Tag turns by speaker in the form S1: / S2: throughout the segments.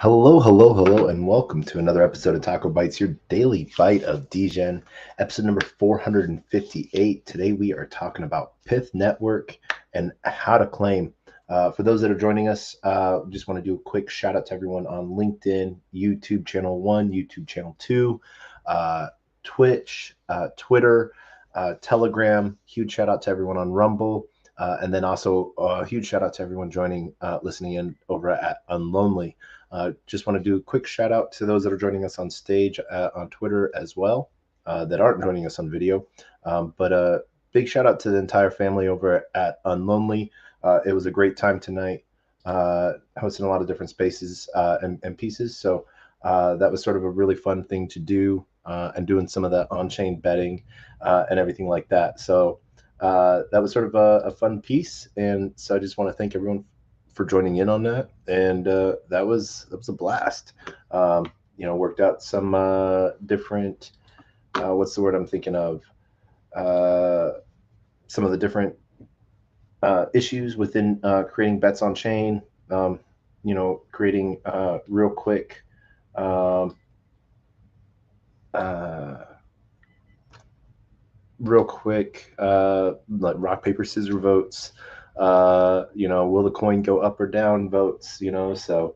S1: Hello, and welcome to another episode of TacoBytes, your daily bite of Degen, episode number 458. Today we are talking about Pith Network and how to claim. For those that are joining us, just want to do a quick shout out to everyone on LinkedIn, YouTube channel 1, YouTube channel 2, Twitch, Twitter, Telegram. Huge shout out to everyone on Rumble. And then also a huge shout out to everyone joining, listening in over at Unlonely. Just want to do a quick shout out to those that are joining us on stage on Twitter as well, that aren't joining us on video. But a big shout out to the entire family over at Unlonely. It was a great time tonight, hosting a lot of different spaces and pieces. So that was sort of a really fun thing to do, and doing some of the on-chain betting and everything like that. So that was sort of a fun piece. And so I just want to thank everyone for joining in on that, and that was a blast. Worked out some different what's the word I'm thinking of, some of the different issues within creating bets on chain, creating real quick like rock paper scissors votes, will the coin go up or down votes, so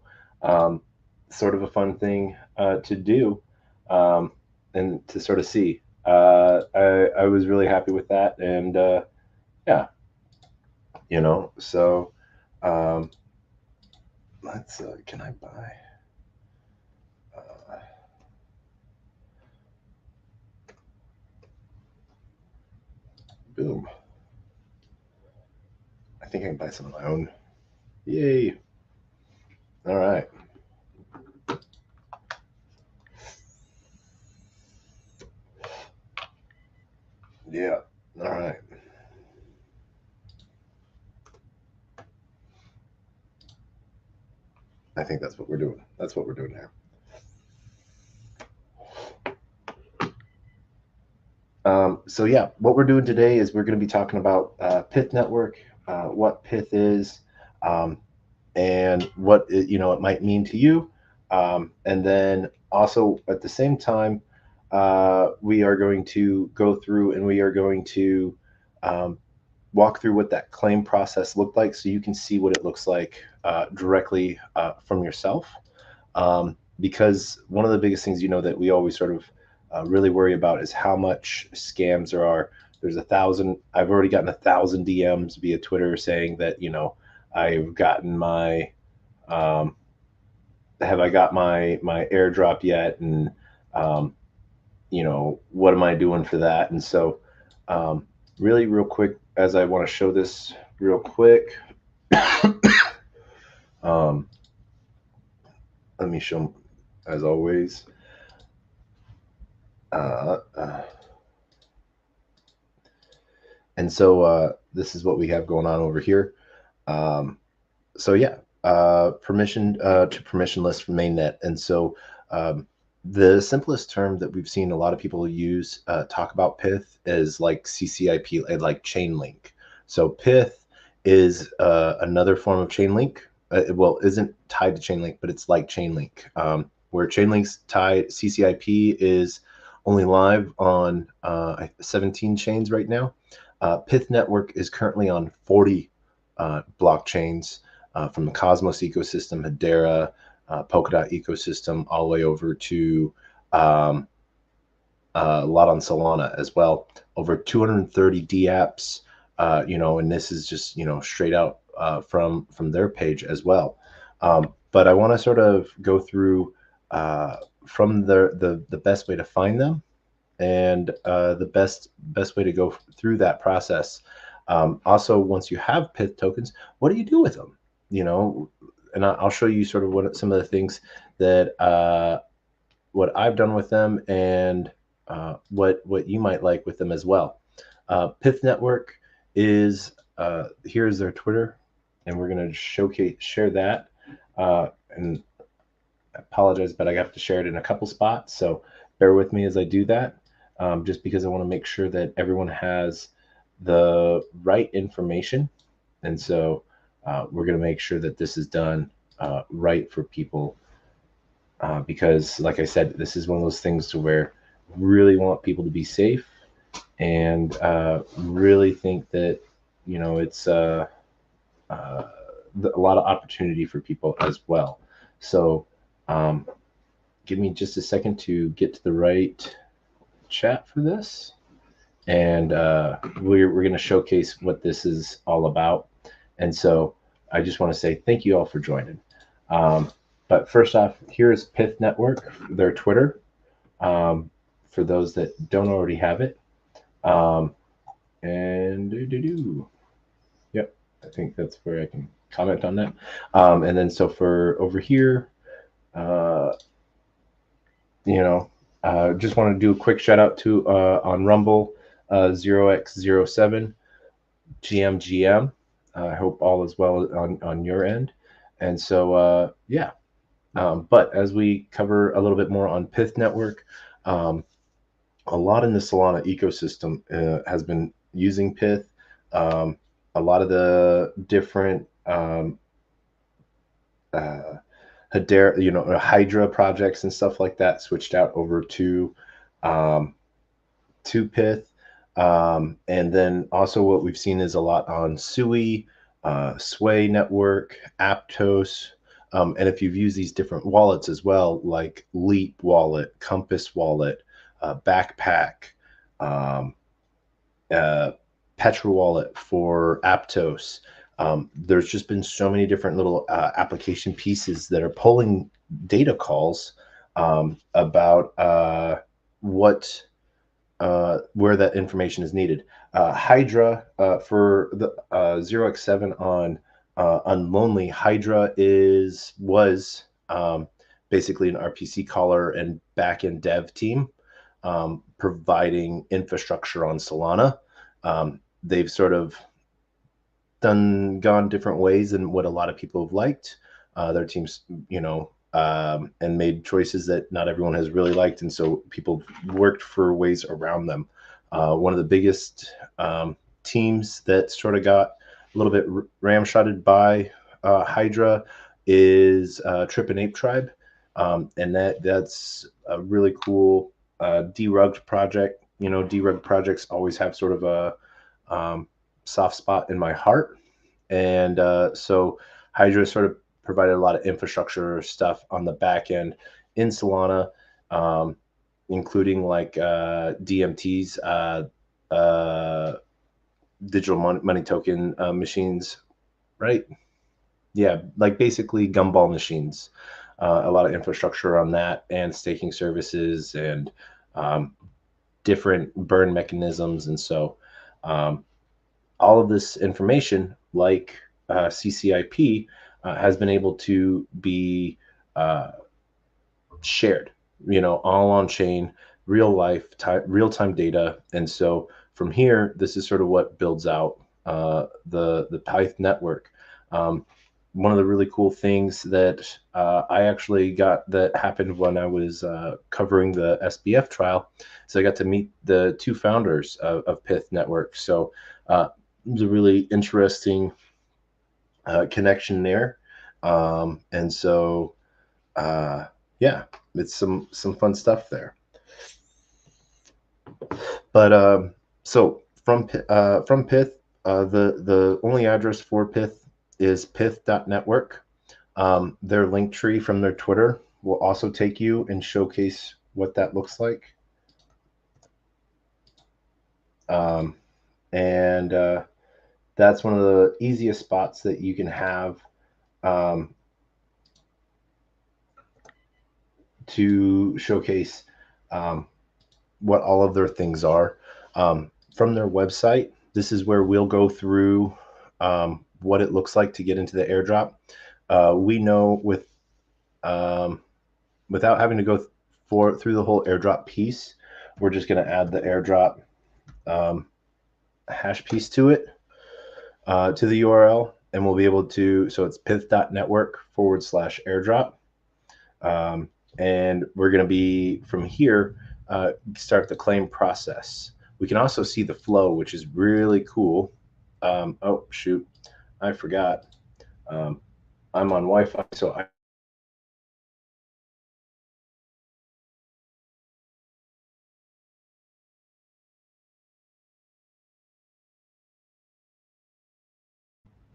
S1: sort of a fun thing to do, and to sort of see. I was really happy with that, and yeah, so let's can I buy boom. I think I can buy some of my own. Yay. All right. Yeah. All right. I think that's what we're doing. That's what we're doing here. So yeah, what we're doing today is we're going to be talking about Pith Network, what Pith is, and what it might mean to you, and then also at the same time, we are going to go through and we are going to walk through what that claim process looked like, so you can see what it looks like directly from yourself. Because one of the biggest things that we always sort of really worry about is how much scams there are. There's 1,000. I've already gotten 1,000 DMs via Twitter saying that I've gotten my have I got my airdrop yet, and what am I doing for that? And so really real quick, as I want to show this real quick, let me show, as always, and so this is what we have going on over here. So yeah, permission to permissionless from mainnet. And so the simplest term that we've seen a lot of people use talk about Pith is like CCIP, like chain link. So Pith is another form of chain link. Well, isn't tied to chain link, but it's like chain link, where chain link's tied. CCIP is only live on 17 chains right now. Pith Network is currently on 40 blockchains, from the Cosmos ecosystem, Hedera, Polkadot ecosystem, all the way over to a lot on Solana as well. Over 230 DApps, and this is just straight out from their page as well. But I want to sort of go through from the best way to find them, and the best way to go through that process. Also, once you have Pith tokens, what do you do with them? And I'll show you sort of what some of the things that what I've done with them, and what you might like with them as well. Pith Network is here's their Twitter, and we're going to share that. And I apologize, but I have to share it in a couple spots, so bear with me as I do that. just because I want to make sure that everyone has the right information. And so we're going to make sure that this is done right for people because, like I said, this is one of those things to where we really want people to be safe and really think that, you know, it's a lot of opportunity for people as well. So um, give me just a second to get to the right chat for this. And we're going to showcase what this is all about. And so I just want to say thank you all for joining. But first off, here is Pith Network, their Twitter, for those that don't already have it. And yep, I think that's where I can comment on that. And then so for over here, just want to do a quick shout out to on Rumble 0x07 GMGM. I hope all is well on your end. And so, yeah. But as we cover a little bit more on Pith Network, a lot in the Solana ecosystem has been using Pith. A lot of the different Hydra projects and stuff like that switched out over to Pith. And then also what we've seen is a lot on Sui, Sway Network, Aptos. And if you've used these different wallets as well, like Leap Wallet, Compass Wallet, Backpack, Petra Wallet for Aptos, there's just been so many different little application pieces that are pulling data calls about where that information is needed. Hydra for the 0x7 on Unlonely. Hydra was basically an RPC caller and backend dev team providing infrastructure on Solana. They've sort of gone different ways than what a lot of people have liked. Their teams, and made choices that not everyone has really liked, and so people worked for ways around them. One of the biggest teams that sort of got a little bit ramshotted by Hydra is Trip and Ape Tribe, and that's a really cool derugged project. Derugged projects always have sort of a soft spot in my heart, and so Hydra sort of provided a lot of infrastructure stuff on the back end in Solana, including like DMTs, digital money token machines, right? Yeah, like basically gumball machines. A lot of infrastructure on that, and staking services, and different burn mechanisms. And so all of this information, like CCIP, has been able to be shared, all on chain, real-time data. And so from here, this is sort of what builds out the Pyth network. One of the really cool things that I actually got that happened when I was covering the SBF trial, so I got to meet the two founders of Pyth Network. So it was a really interesting connection there. And so, yeah, it's some fun stuff there. But so from Pyth, the only address for Pyth is pyth.network. Their link tree from their Twitter will also take you and showcase what that looks like. And that's one of the easiest spots that you can have to showcase what all of their things are. From their website, this is where we'll go through what it looks like to get into the airdrop. We know without having to go through the whole airdrop piece, we're just going to add the airdrop hash piece to it, to the URL, and we'll be able to, so it's pyth.network/airdrop. And we're going to be from here start the claim process. We can also see the flow, which is really cool. Oh, shoot, I forgot. I'm on Wi-Fi, so I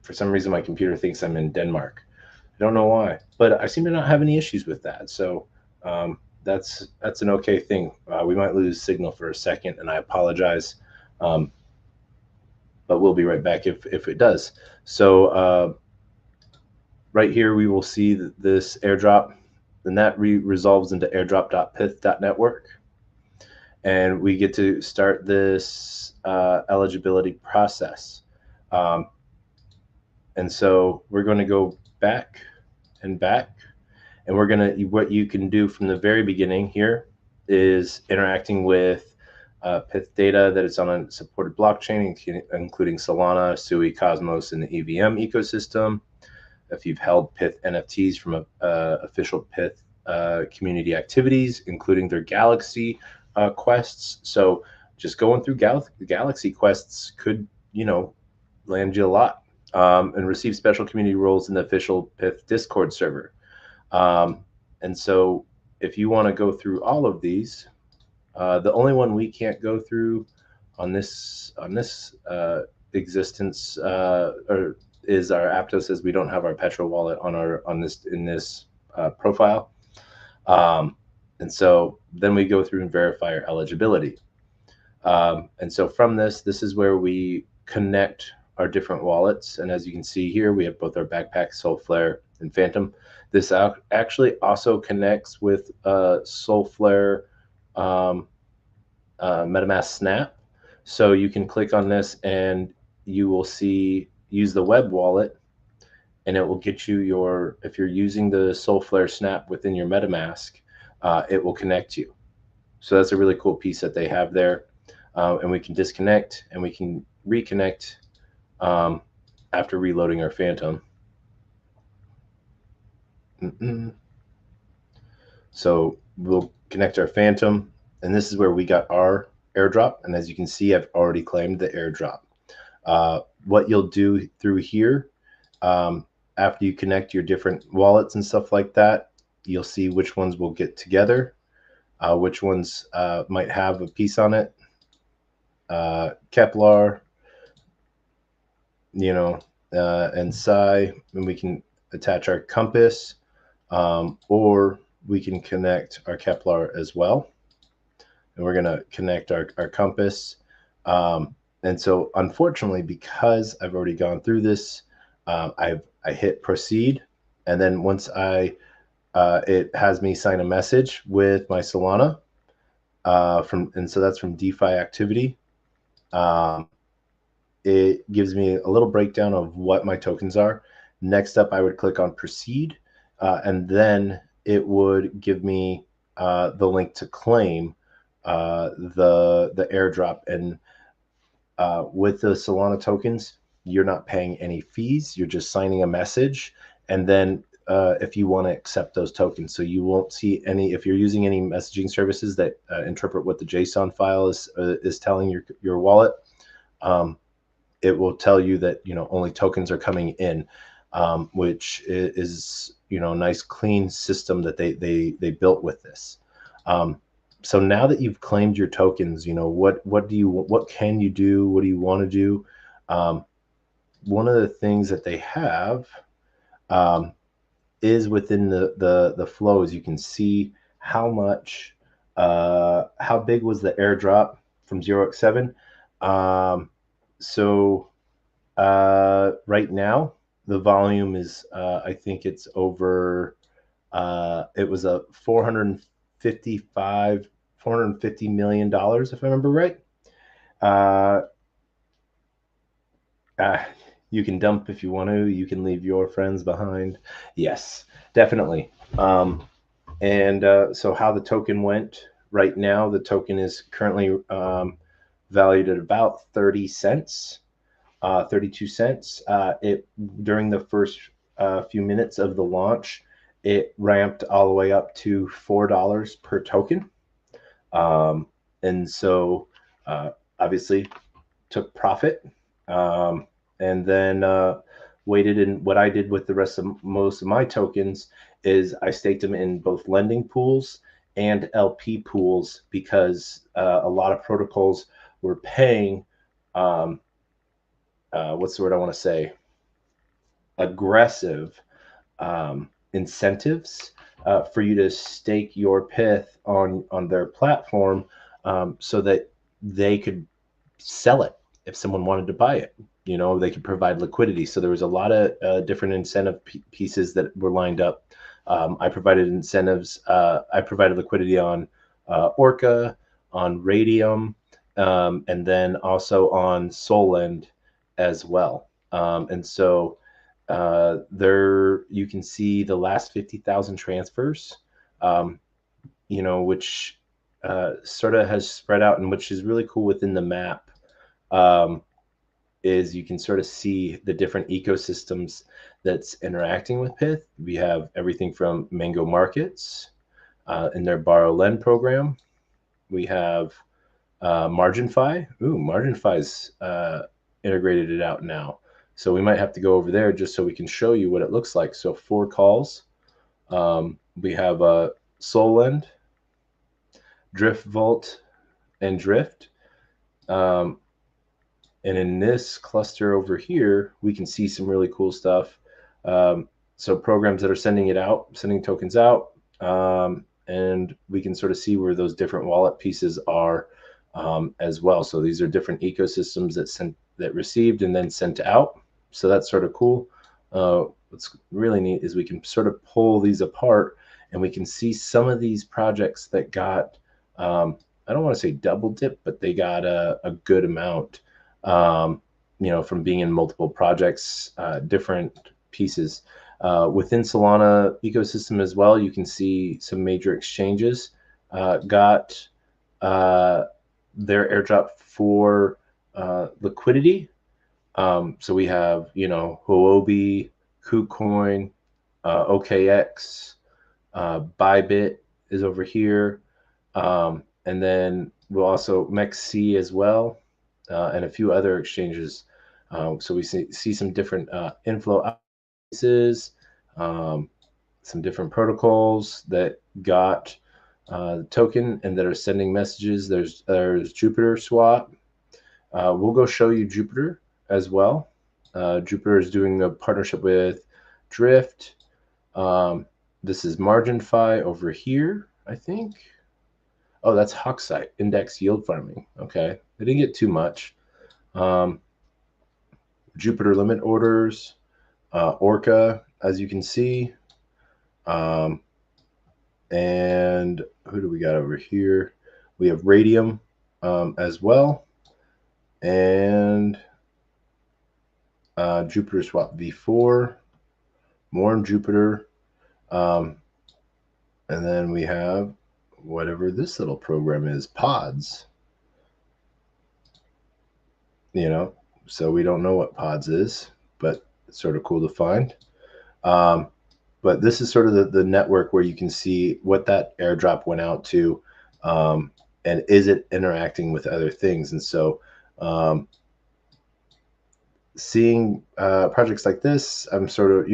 S1: for some reason my computer thinks I'm in Denmark. I don't know why, but I seem to not have any issues with that. So that's an okay thing. We might lose signal for a second, and I apologize, but we'll be right back if it does. So right here we will see that this airdrop, then that resolves into airdrop.pith.network, and we get to start this eligibility process. And so we're going to go back and back, and we're going to, what you can do from the very beginning here is interacting with Pith data that is on a supported blockchain, including Solana, Sui, Cosmos, and the EVM ecosystem. If you've held Pith NFTs from official Pith community activities, including their Galaxy quests. So just going through Galaxy quests could, land you a lot. And receive special community roles in the official Pith Discord server. And so if you want to go through all of these, the only one we can't go through on this existence or is our Aptos, says we don't have our Petro wallet on this profile. And so then we go through and verify our eligibility. And so from this is where we connect our different wallets. And as you can see here, we have both our Backpack, Soulflare, and Phantom. This actually also connects with Soulflare MetaMask Snap. So you can click on this and you will see, use the web wallet, and it will get you your, if you're using the Soulflare Snap within your MetaMask, it will connect you. So that's a really cool piece that they have there. And we can disconnect and we can reconnect after reloading our Phantom. So we'll connect our Phantom, and this is where we got our airdrop. And as you can see, I've already claimed the airdrop. What you'll do through here, after you connect your different wallets and stuff like that, you'll see which ones will get together, which ones might have a piece on it. Kepler, and Psi, and we can attach our compass, or we can connect our Kepler as well. And we're going to connect our compass. And so unfortunately, because I've already gone through this, I hit proceed. And then once it has me sign a message with my Solana and so that's from DeFi activity. It gives me a little breakdown of what my tokens are. Next up, I would click on proceed, and then it would give me the link to claim the airdrop. And with the Solana tokens, you're not paying any fees. You're just signing a message, and then if you want to accept those tokens, so you won't see any, if you're using any messaging services that interpret what the JSON file is telling your wallet. It will tell you that only tokens are coming in, which is a nice clean system that they built with this. So now that you've claimed your tokens, what can you do? What do you want to do? One of the things that they have is within the flows. You can see how much, how big was the airdrop from 0x7. So right now the volume is I think it's over it was a $450 million, if I remember right. You can dump if you want to, you can leave your friends behind. Yes, definitely. And so how the token went right now, the token is currently valued at about 30 cents, 32 cents. During the first few minutes of the launch, it ramped all the way up to $4 per token. And so obviously took profit, and then waited. And what I did with the rest of most of my tokens is I staked them in both lending pools and LP pools, because a lot of protocols were paying, um, what's the word I want to say, aggressive incentives for you to stake your pith on their platform, so that they could sell it if someone wanted to buy it. You know, they could provide liquidity. So there was a lot of different incentive pieces that were lined up. I provided incentives. I provided liquidity on Orca, on Radium, and then also on Solend as well. And so there you can see the last 50,000 transfers, um, you know, which sort of has spread out, and which is really cool within the map. Um, is you can sort of see the different ecosystems that's interacting with Pith. We have everything from Mango Markets in their borrow lend program. We have MarginFi. Ooh, MarginFi's integrated it out now. So we might have to go over there just so we can show you what it looks like. So 4 calls. We have Solend, Drift Vault, and Drift. Um, and in this cluster over here, we can see some really cool stuff. So programs that are sending it out, sending tokens out, and we can sort of see where those different wallet pieces are as well. So these are different ecosystems that received and then sent out. So that's sort of cool. What's really neat is we can sort of pull these apart, and we can see some of these projects that got, I don't want to say double dip, but they got a good amount, you know, from being in multiple projects, different pieces. Within Solana ecosystem as well, you can see some major exchanges got their airdrop for liquidity. So we have, you know, Huobi, KuCoin, OKX, Bybit is over here. And then we'll also MEXC as well, and a few other exchanges. So we see some different inflow pieces, some different protocols that got token and that are sending messages. There's Jupiter Swap. We'll go show you Jupiter as well. Jupiter is doing a partnership with Drift. This is MarginFi over here, I think. Oh, that's Hawksite, index yield farming. Okay, I didn't get too much. Jupiter limit orders, Orca, as you can see. And who do we got over here? We have Radium as well. And Jupiter swap V4, more Jupiter. And then we have whatever this little program is, Pods. You know, so we don't know what Pods is, but it's sort of cool to find. But this is sort of the network where you can see what that airdrop went out to, and is it interacting with other things. And so seeing projects like this, I'm sort of,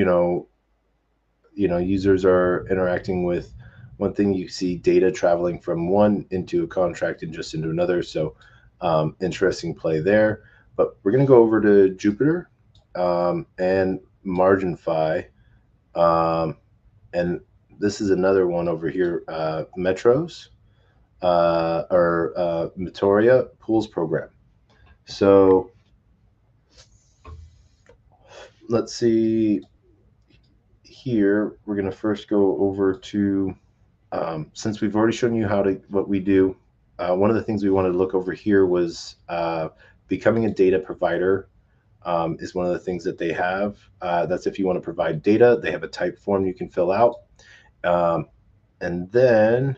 S1: users are interacting with one thing. You see data traveling from one into a contract and just into another. So interesting play there. But we're going to go over to Jupiter and MarginFi. And this is another one over here, Metros or Metoria Pools Program. So let's see here. We're going to first go over to, since we've already shown you what we do, one of the things we wanted to look over here was becoming a data provider. Is one of the things that they have. That's if you want to provide data. They have a type form you can fill out. And then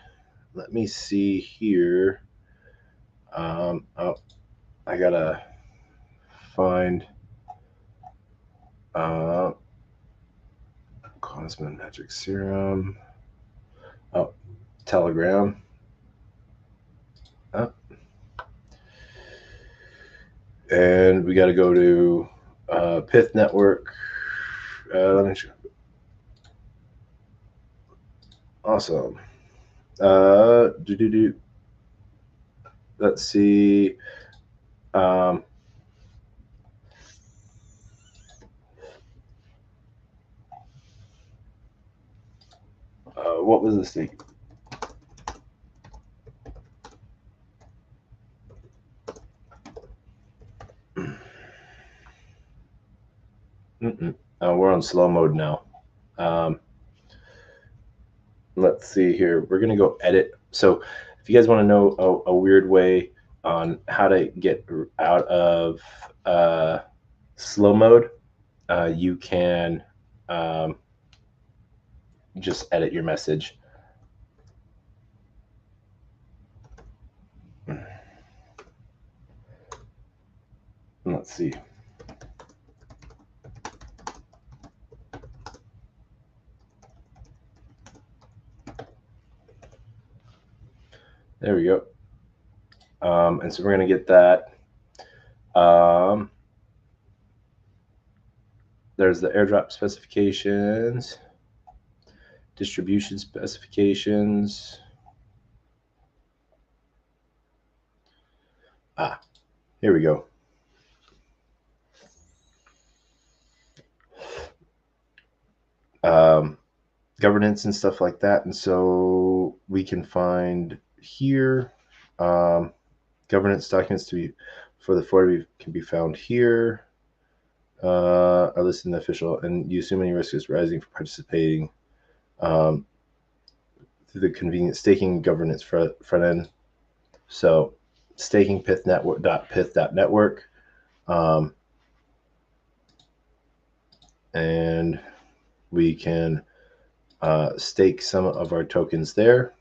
S1: let me see here. Oh, I gotta find Cosmin Magic Serum. Oh, Telegram. And we got to go to Pith network. Let me show. Awesome. Let's see. What was this thing? We're on slow mode now. Let's see here. We're going to go edit. So if you guys want to know a weird way on how to get out of slow mode, you can just edit your message. Let's see. There we go. And so we're going to get that. There's the airdrop specifications, distribution specifications. Here we go. Governance and stuff like that. And so we can find here governance documents to be for the Florida can be found here. Are listed in the official, and you assume any risk is rising for participating through the convenient staking governance front end. So staking pith network. And we can stake some of our tokens there.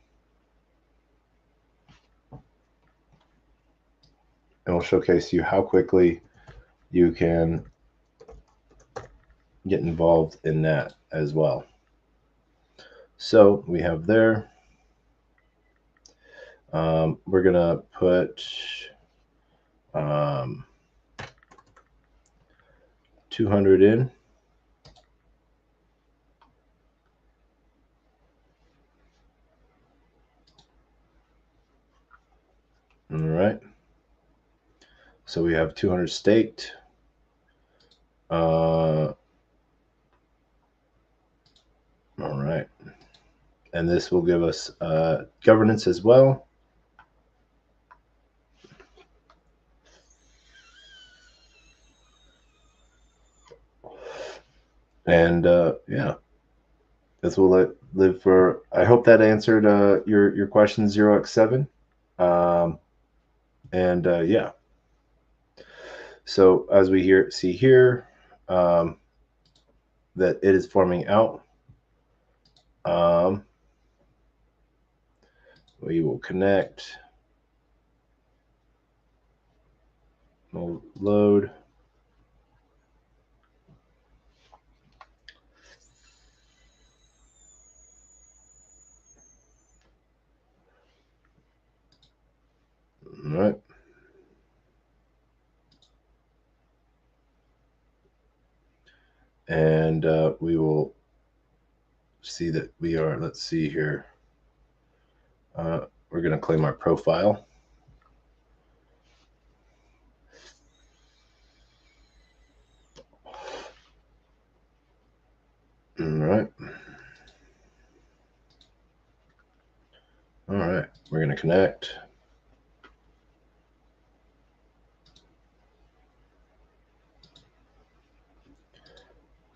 S1: And we'll showcase you how quickly you can get involved in that as well. So we have there. We're going to put 200 in. All right. So we have 200 staked. All right. And this will give us governance as well. And yeah, this will live for. I hope that answered your question 0x7. And yeah. So as we see here, that it is forming out. We will connect. We'll load. All right. And we will see that we are, let's see here. We're going to claim our profile. All right. All right. We're going to connect.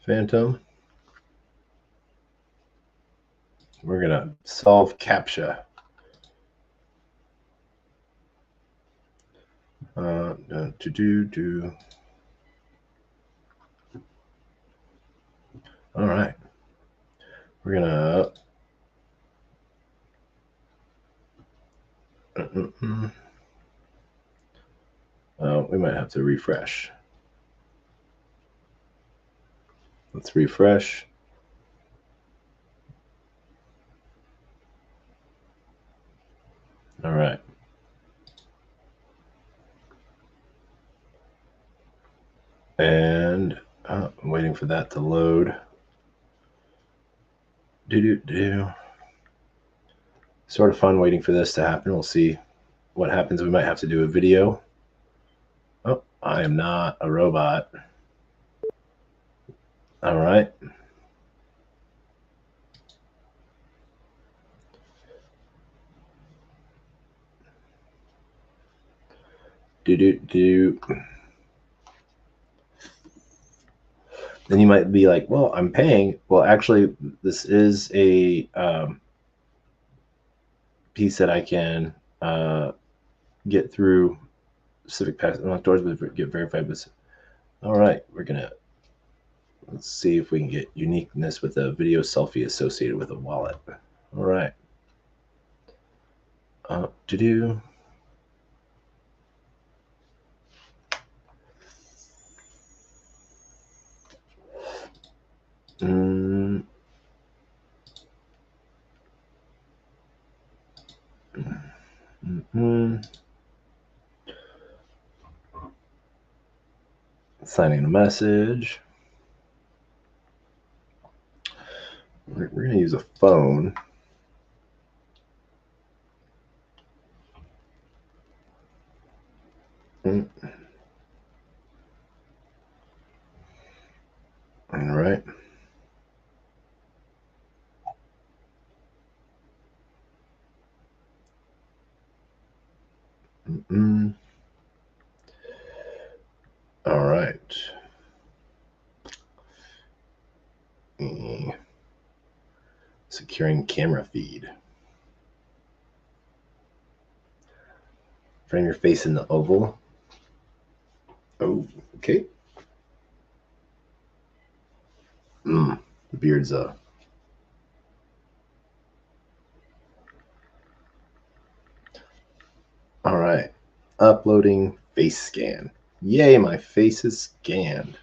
S1: Phantom. We're going to solve CAPTCHA. All right. We're going to we might have to refresh. Let's refresh. All right. for that to load. Sort of fun waiting for this to happen. We'll see what happens. We might have to do a video. Oh, I am not a robot. All right. Then you might be like, well, I'm paying. Well, actually, this is a piece that I can get through Civic Pass Unlock Doors, but get verified. All right, let's see if we can get uniqueness with a video selfie associated with a wallet. All right. Signing a message. We're going to use a phone. All right. All right. Securing camera feed. Frame your face in the oval. Oh, okay. The beard's up. All right. Uploading face scan. Yay, my face is scanned.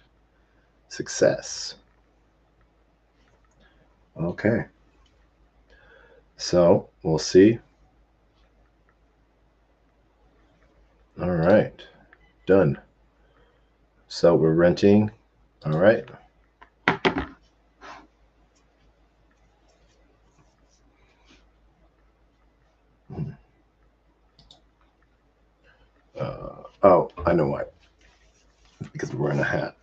S1: Success. Okay. So we'll see. All right. Done. So we're renting. All right. Oh, I know why. Because we're wearing a hat.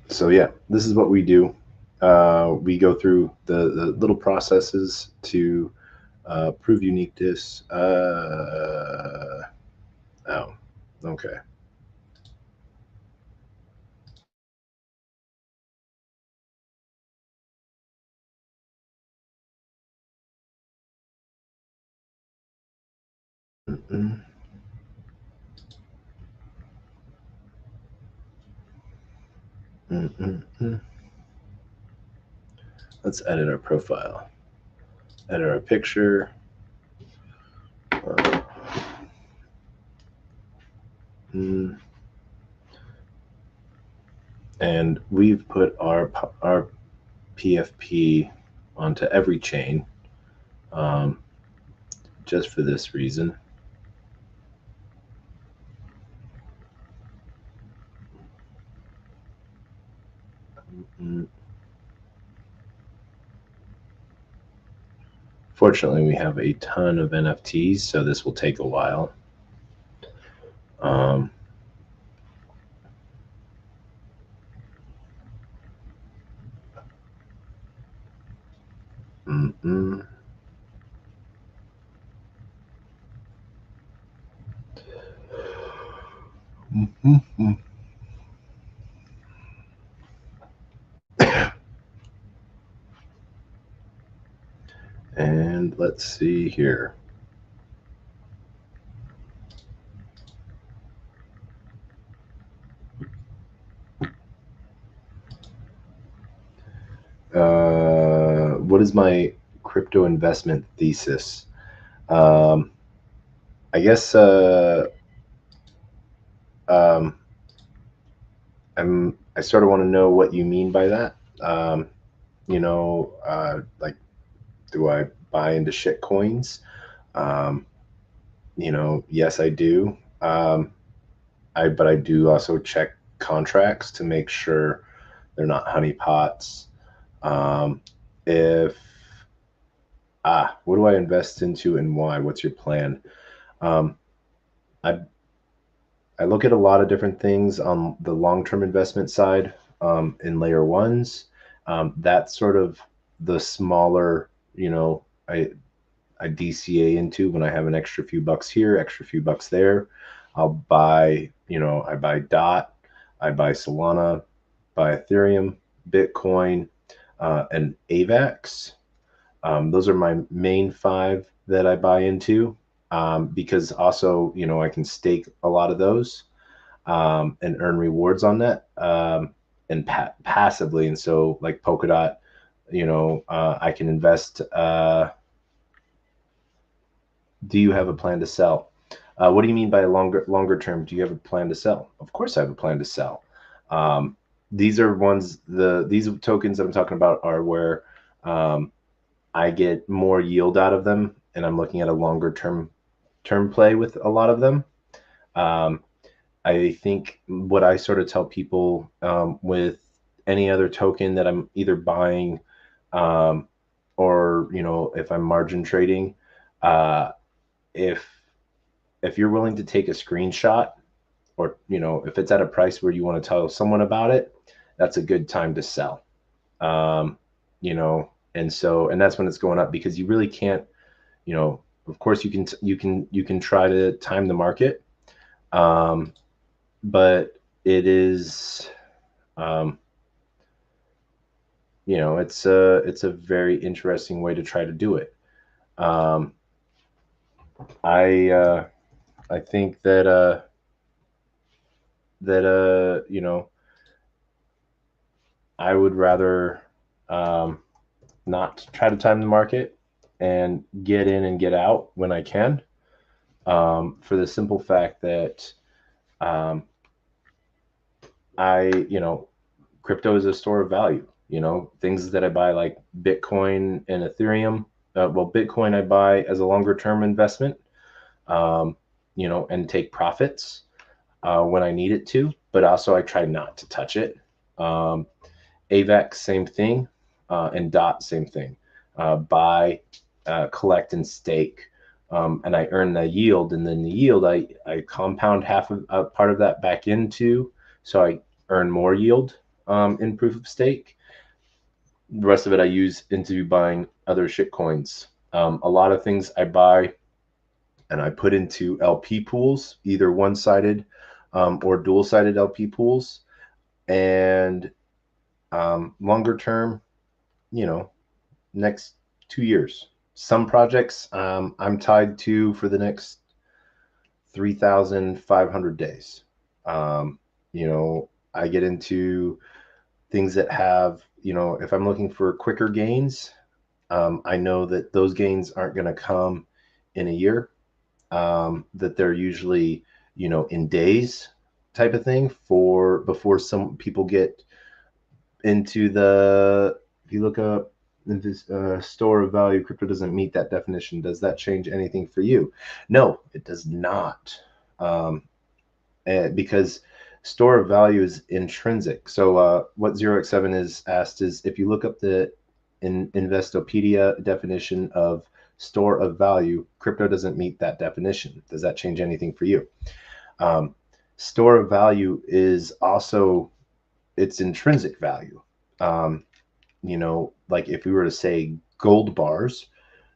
S1: So yeah, this is what we do. We go through the little processes to prove uniqueness. Oh, okay. Let's edit our profile. Edit our picture. And we've put our PFP onto every chain just for this reason. Fortunately, we have a ton of NFTs, so this will take a while. And let's see here. What is my crypto investment thesis? I guess I sort of want to know what you mean by that. Like, do I buy into shit coins? Um, yes, I do. But I do also check contracts to make sure they're not honeypots. Um, if What do I invest into and why? What's your plan? Um, I I look at a lot of different things on the long-term investment side, in layer ones. That's sort of the smaller, I DCA into when I have an extra few bucks here, extra few bucks there. I'll buy, I buy DOT, I buy Solana, buy Ethereum, Bitcoin, and AVAX. Those are my main five that I buy into, because also, I can stake a lot of those, and earn rewards on that, and passively. And so, like Polkadot, I can invest. Do you have a plan to sell? What do you mean by a longer term? Do you have a plan to sell? Of course, I have a plan to sell. These are ones these tokens that I'm talking about are where, I get more yield out of them, and I'm looking at a longer term play with a lot of them. Um, I think what I sort of tell people, with any other token that I'm either buying, um, or if I'm margin trading, uh, if you're willing to take a screenshot, or if it's at a price where you want to tell someone about it, that's a good time to sell. um, and that's when it's going up, because you really can't, of course you can try to time the market, um, but it is, um, it's a very interesting way to try to do it. um, I think that I would rather, um, not try to time the market and get in and get out when I can, for the simple fact that, um, crypto is a store of value. Things that I buy like Bitcoin and Ethereum. Well, Bitcoin I buy as a longer term investment, um, and take profits, when I need it to, but also I try not to touch it. Um, AVAX, same thing, and DOT, same thing. Buy, collect, and stake, and I earn the yield, and then the yield I compound half of part of that back into, so I earn more yield, in proof of stake. The rest of it I use into buying other shit coins. A lot of things I buy and I put into LP pools, either one-sided, or dual-sided LP pools, and, longer term, you know, next 2 years. Some projects, I'm tied to for the next 3,500 days. I get into things that have, if I'm looking for quicker gains, I know that those gains aren't going to come in a year, that they're usually, in days type of thing, for before some people get into the, if you look up in this, store of value, crypto doesn't meet that definition. Does that change anything for you? No, it does not. Because store of value is intrinsic. So, what 0x7 is asked is, if you look up the Investopedia definition of store of value, crypto doesn't meet that definition. Does that change anything for you? Um, Store of value is also its intrinsic value. Um, like if we were to say gold bars,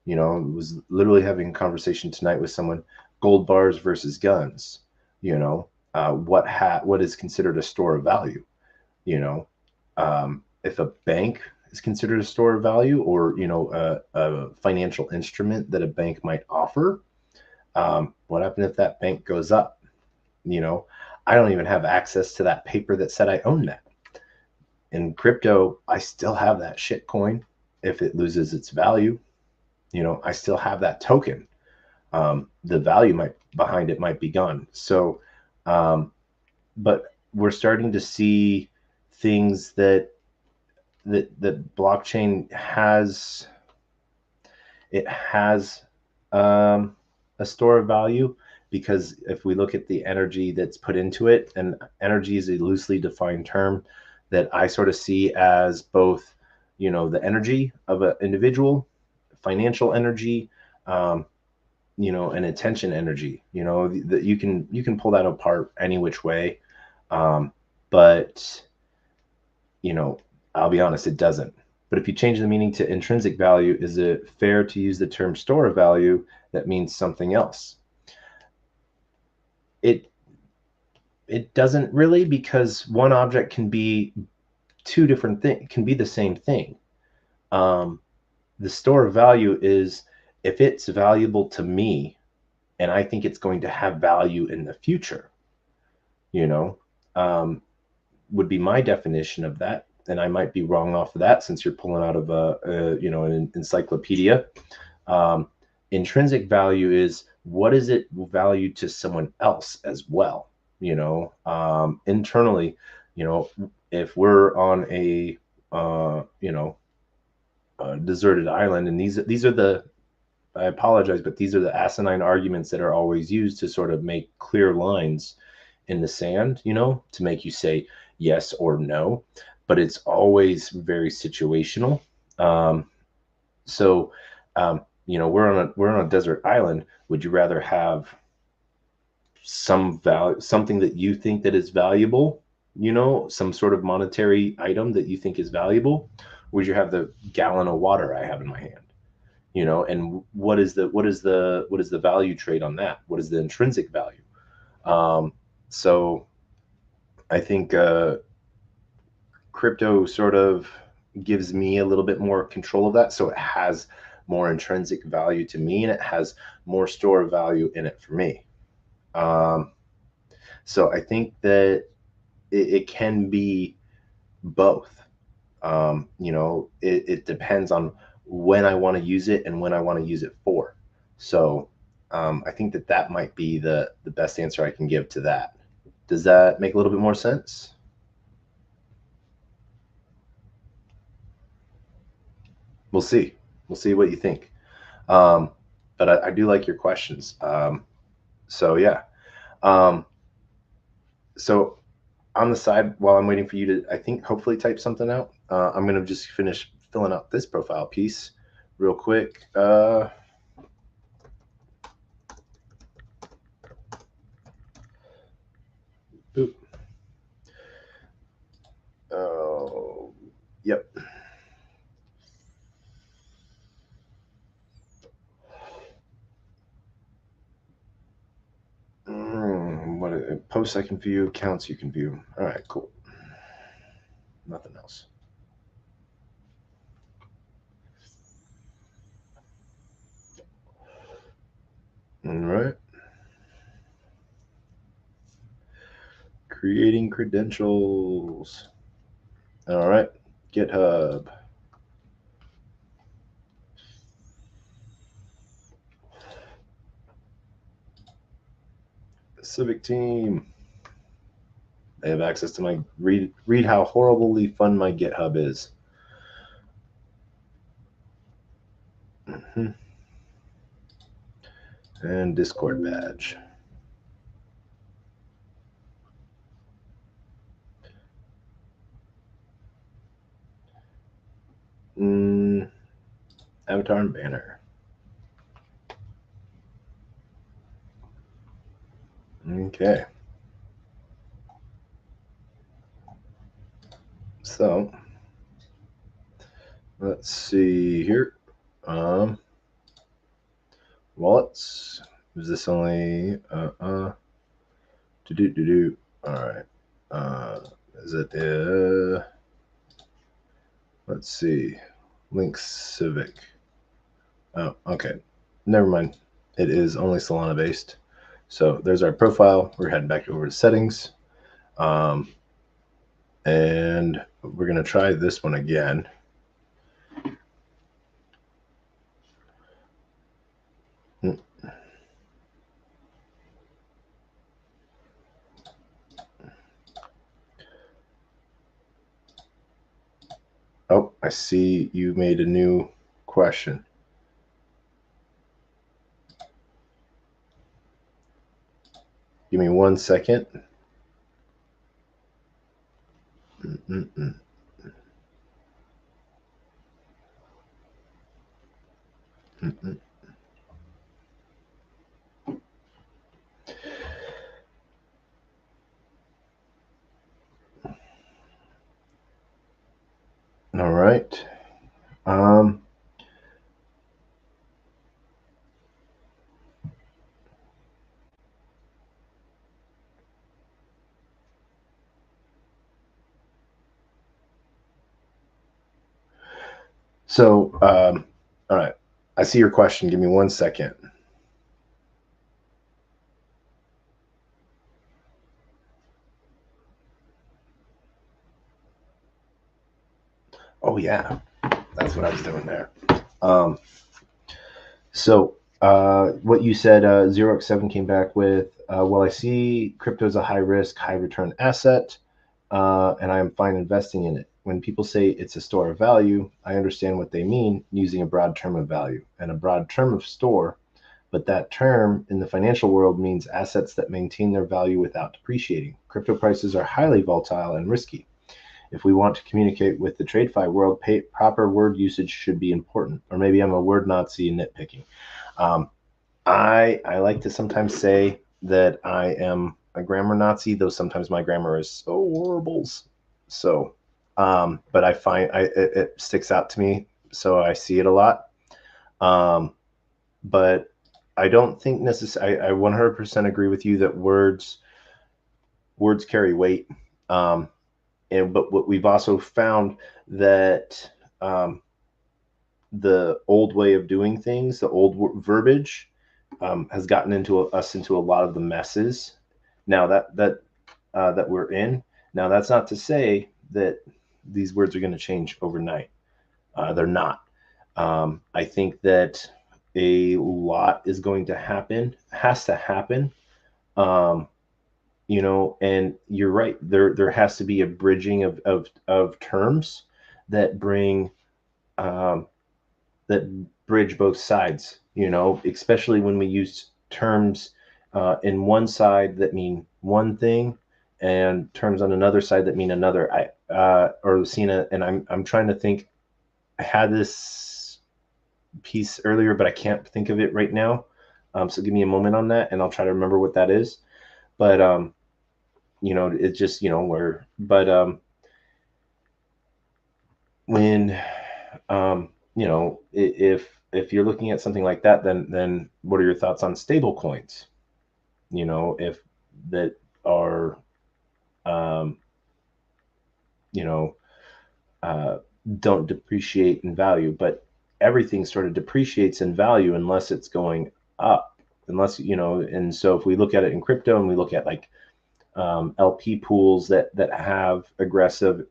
S1: was literally having a conversation tonight with someone, gold bars versus guns, what is considered a store of value, you know, if a bank is considered a store of value, or, a financial instrument that a bank might offer, what happens if that bank goes up? You know, I don't even have access to that paper that said I own that. In crypto, I still have that shit coin. If it loses its value, I still have that token. The value behind it might be gone. So, but we're starting to see things that blockchain has. It has a store of value, because if we look at the energy that's put into it, and energy is a loosely defined term that I sort of see as both, the energy of an individual, financial energy, and attention energy. That you can pull that apart any which way, but I'll be honest, it doesn't. But if you change the meaning to intrinsic value, is it fair to use the term store of value that means something else? It doesn't really, because one object can be two different things, can be the same thing. The store of value is if it's valuable to me and I think it's going to have value in the future, you know, um, would be my definition of that. And I might be wrong off of that, since you're pulling out of an encyclopedia. Um, Intrinsic value is, what is it valued to someone else as well? Internally, if we're on a deserted island, and these are the, I apologize, but these are the asinine arguments that are always used to sort of make clear lines in the sand, to make you say yes or no, but it's always very situational. So, we're on a desert island. Would you rather have some value, something that you think that is valuable, some sort of monetary item that you think is valuable? Would you have the gallon of water I have in my hand? And what is the value trade on that? What is the intrinsic value? So I think crypto sort of gives me a little bit more control of that, so it has more intrinsic value to me, and it has more store of value in it for me. So I think that it can be both. It depends on when I want to use it and when I want to use it for. So I think that might be the best answer I can give to that. Does that make a little bit more sense? We'll see. We'll see what you think. But I do like your questions. So yeah. Um, so on the side, while I'm waiting for you to, I think, hopefully type something out, I'm going to just finish filling out this profile piece real quick. Boop. Oh, yep. What posts I can view, accounts you can view. All right, cool. Nothing else. All right. Creating credentials. All right. GitHub. Civic team. They have access to my read how horribly fun my GitHub is. And Discord badge. Avatar and banner. Okay. So let's see here. Wallets. Is this only All right. Is it let's see. Link Civic. Oh, okay. Never mind. It is only Solana based. So there's our profile. We're heading back over to settings. And we're going to try this one again. see you made a new question. Give me 1 second. All right. So, all right. I see your question. Give me 1 second. Oh, yeah. That's what I was doing there. So, what you said, 0x7 came back with, well, I see crypto is a high risk, high return asset, and I am fine investing in it. When people say it's a store of value, I understand what they mean using a broad term of value and a broad term of store. But that term in the financial world means assets that maintain their value without depreciating. Crypto prices are highly volatile and risky. If we want to communicate with the TradeFi world, proper word usage should be important. Or maybe I'm a word Nazi nitpicking. I like to sometimes say that I am a grammar Nazi, though sometimes my grammar is so horrible. So, but I find it sticks out to me, so I see it a lot. But I don't think necessarily. I 100% agree with you that words carry weight. But what we've also found that the old way of doing things, the old verbiage, has gotten us into a lot of the messes now that we're in. Now, that's not to say that these words are going to change overnight. They're not. I think that a lot is going to happen, has to happen. And you're right. There has to be a bridging of terms that bring that bridge both sides, especially when we use terms in one side that mean one thing and terms on another side that mean another. And I'm trying to think. I had this piece earlier, but I can't think of it right now. So give me a moment on that, and I'll try to remember what that is. But it's just when if you're looking at something like that, then what are your thoughts on stable coins? If that are don't depreciate in value, but everything sort of depreciates in value unless it's going up, and so if we look at it in crypto and we look at like LP pools that have aggressive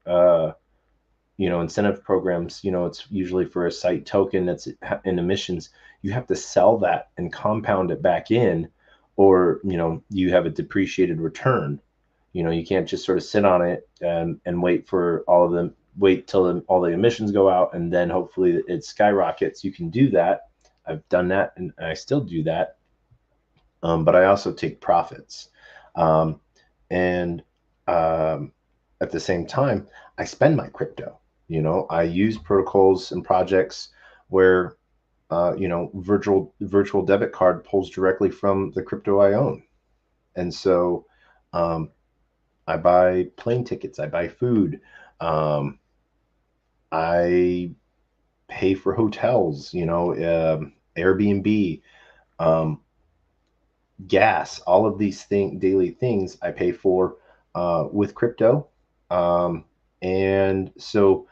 S1: incentive programs, it's usually for a site token that's in emissions. You have to sell that and compound it back in, or you have a depreciated return. You can't just sort of sit on it and wait for wait till all the emissions go out and then hopefully it skyrockets. You can do that. I've done that and I still do that. But I also take profits. And at the same time, I spend my crypto. I use protocols and projects where virtual debit card pulls directly from the crypto I own. And so I buy plane tickets, I buy food, I pay for hotels, Airbnb, gas, all of these daily things I pay for with crypto. And so,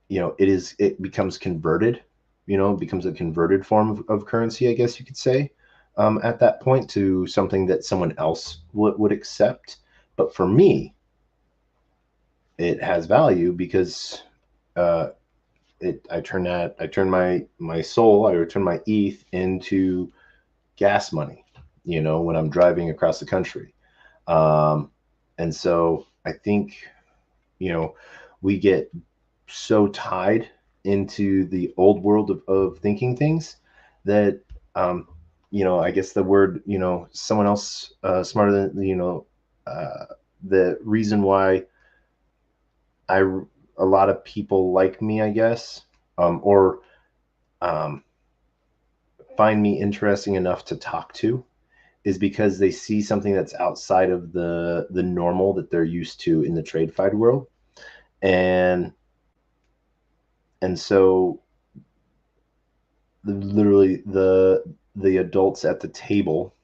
S1: it becomes converted, becomes a converted form of currency, I guess you could say, at that point, to something that someone else would accept. But for me, it has value because I turn my soul, I turn my ETH into gas money, when I'm driving across the country. And so I think, we get so tied into the old world of thinking things that, I guess the word, someone else smarter than, the reason why I, a lot of people like me, I guess, or um, find me interesting enough to talk to, is because they see something that's outside of the normal that they're used to in the trade fied world. And so literally the adults at the table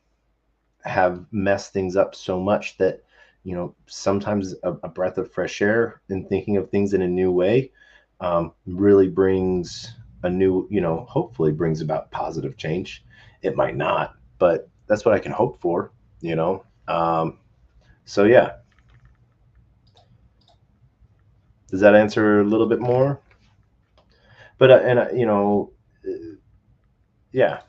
S1: have messed things up so much that, sometimes a breath of fresh air and thinking of things in a new way really brings a new, hopefully brings about positive change. It might not, but that's what I can hope for, so yeah. Does that answer a little bit more? But and yeah,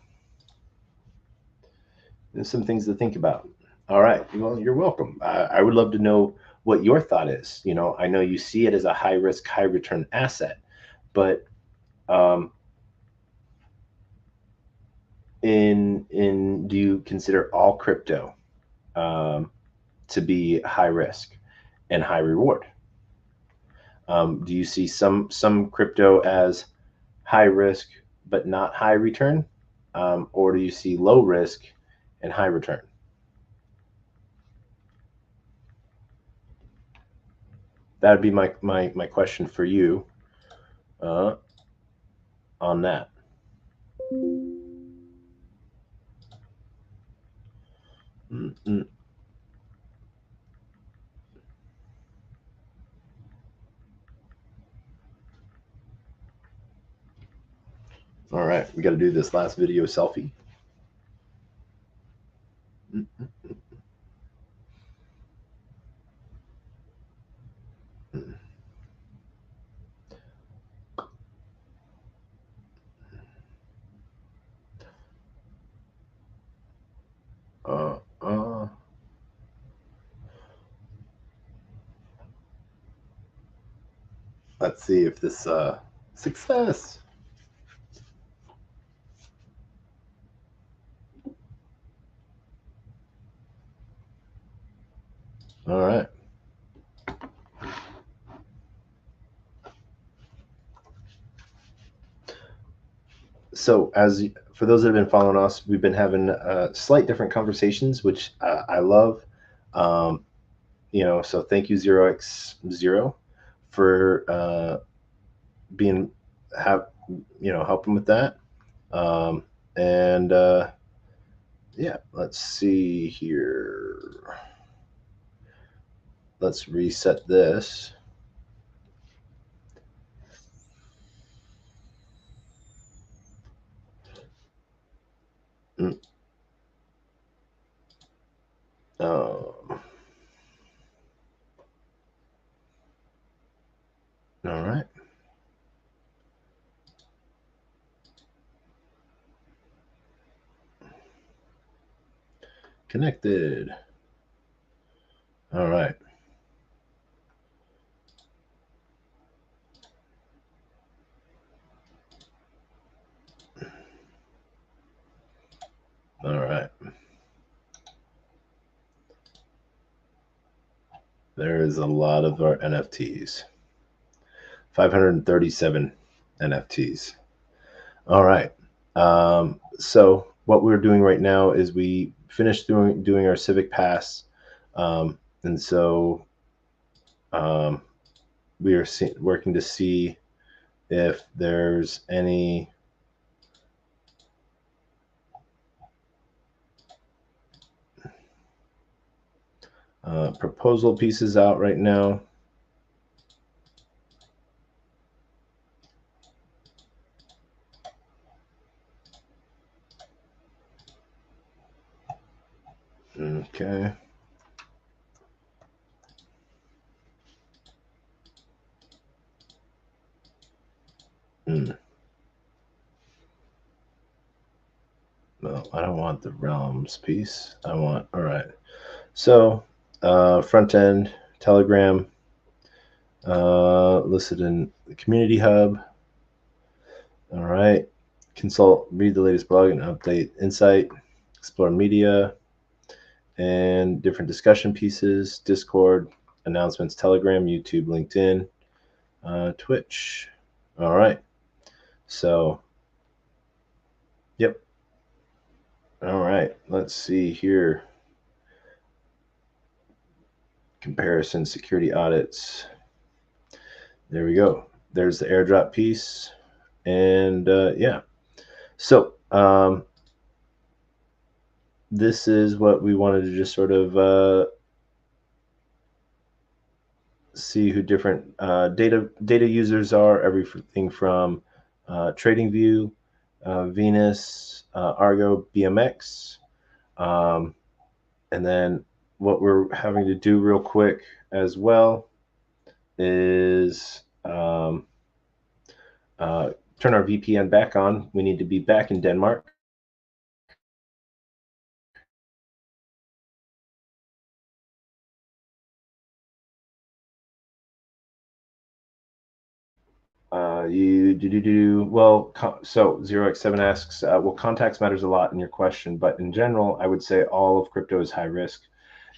S1: there's some things to think about. All right. Well, you're welcome. I would love to know what your thought is. I know you see it as a high risk, high return asset, but um, do you consider all crypto um, to be high risk and high reward? Do you see some crypto as high risk but not high return, or do you see low risk and high return? That would be my question for you uh, on that. Mm-mm. All right, we got to do this last video selfie. Uh, uh. Let's see if this success. All right. So for those that have been following us, we've been having slight different conversations, which I love. Um, so thank you 0x0 for being have helping with that. And yeah, let's see here. Let's reset this. Mm. All right. Connected. All right. All right. There is a lot of our NFTs. 537 NFTs. All right. So what we're doing right now is we finished doing our Civic Pass, and so um, we are working to see if there's any proposal pieces out right now. Okay. No, I don't want the realms piece. All right. So front end, Telegram, Listed in the community hub. All right. Consult, read the latest blog and update insight, explore media and different discussion pieces, Discord, announcements, Telegram, YouTube, LinkedIn, Twitch. All right. So, yep. All right. Let's see here. Comparison, security audits. There we go. There's the airdrop piece. And yeah. So, this is what we wanted to just sort of see who different data users are. Everything from TradingView, Venus, Argo, BMX, and then what we're having to do real quick as well is turn our VPN back on. We need to be back in Denmark. So 0x7 asks, well, context matters a lot in your question, but in general, I would say all of crypto is high risk.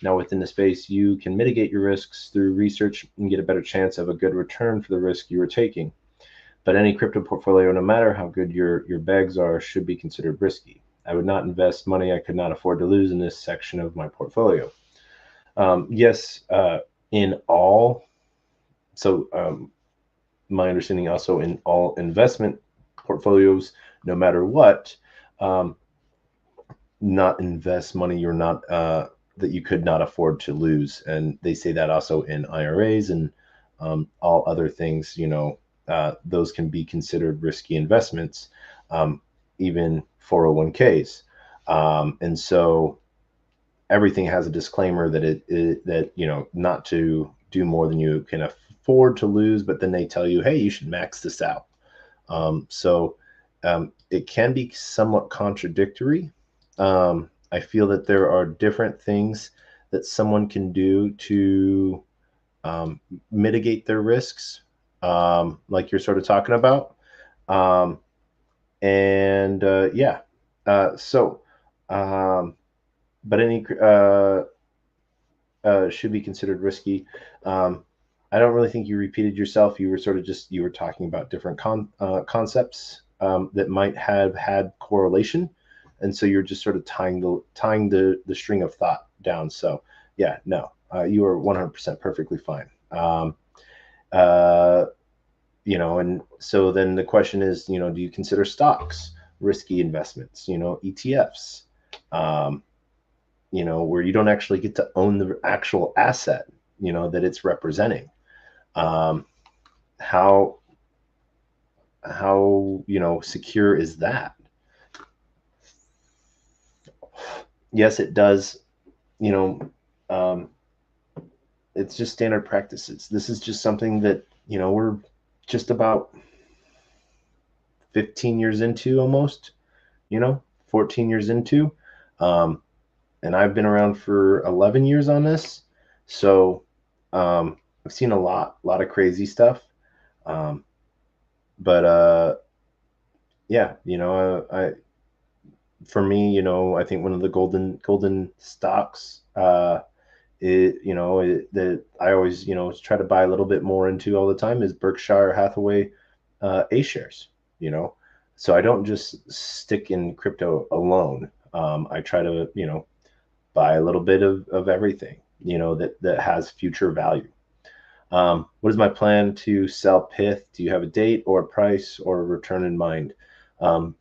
S1: Now, within the space, you can mitigate your risks through research and get a better chance of a good return for the risk you are taking. But any crypto portfolio, no matter how good your bags are, should be considered risky. I would not invest money I could not afford to lose in this section of my portfolio. Yes, in all. So my understanding also in all investment portfolios, no matter what, not invest money you're not that you could not afford to lose. And they say that also in IRAs and all other things. Those can be considered risky investments, even 401ks. And so everything has a disclaimer that that not to do more than you can afford to lose, but then they tell you, hey, you should max this out. So it can be somewhat contradictory. I feel that there are different things that someone can do to mitigate their risks, like you're sort of talking about. Um, and yeah, so, but any should be considered risky. Um, I don't really think you repeated yourself. You were sort of just you were talking about different concepts that might have had correlation, and so you're just sort of tying the string of thought down. So yeah, no, you are 100% perfectly fine. Uh, and so then the question is, do you consider stocks risky investments? ETFs. Um, where you don't actually get to own the actual asset, that it's representing. Um, how secure is that? Yes, it does. You know, um, it's just standard practices. This is just something that we're just about 15 years into, almost. 14 years into. Um, and I've been around for 11 years on this. So I've seen a lot of crazy stuff. Um, but yeah, for me, I think one of the golden stocks, that I always, try to buy a little bit more into all the time is Berkshire Hathaway A shares. You know, so I don't just stick in crypto alone. I try to, buy a little bit of everything, that has future value. What is my plan to sell Pith? Do you have a date or a price or a return in mind?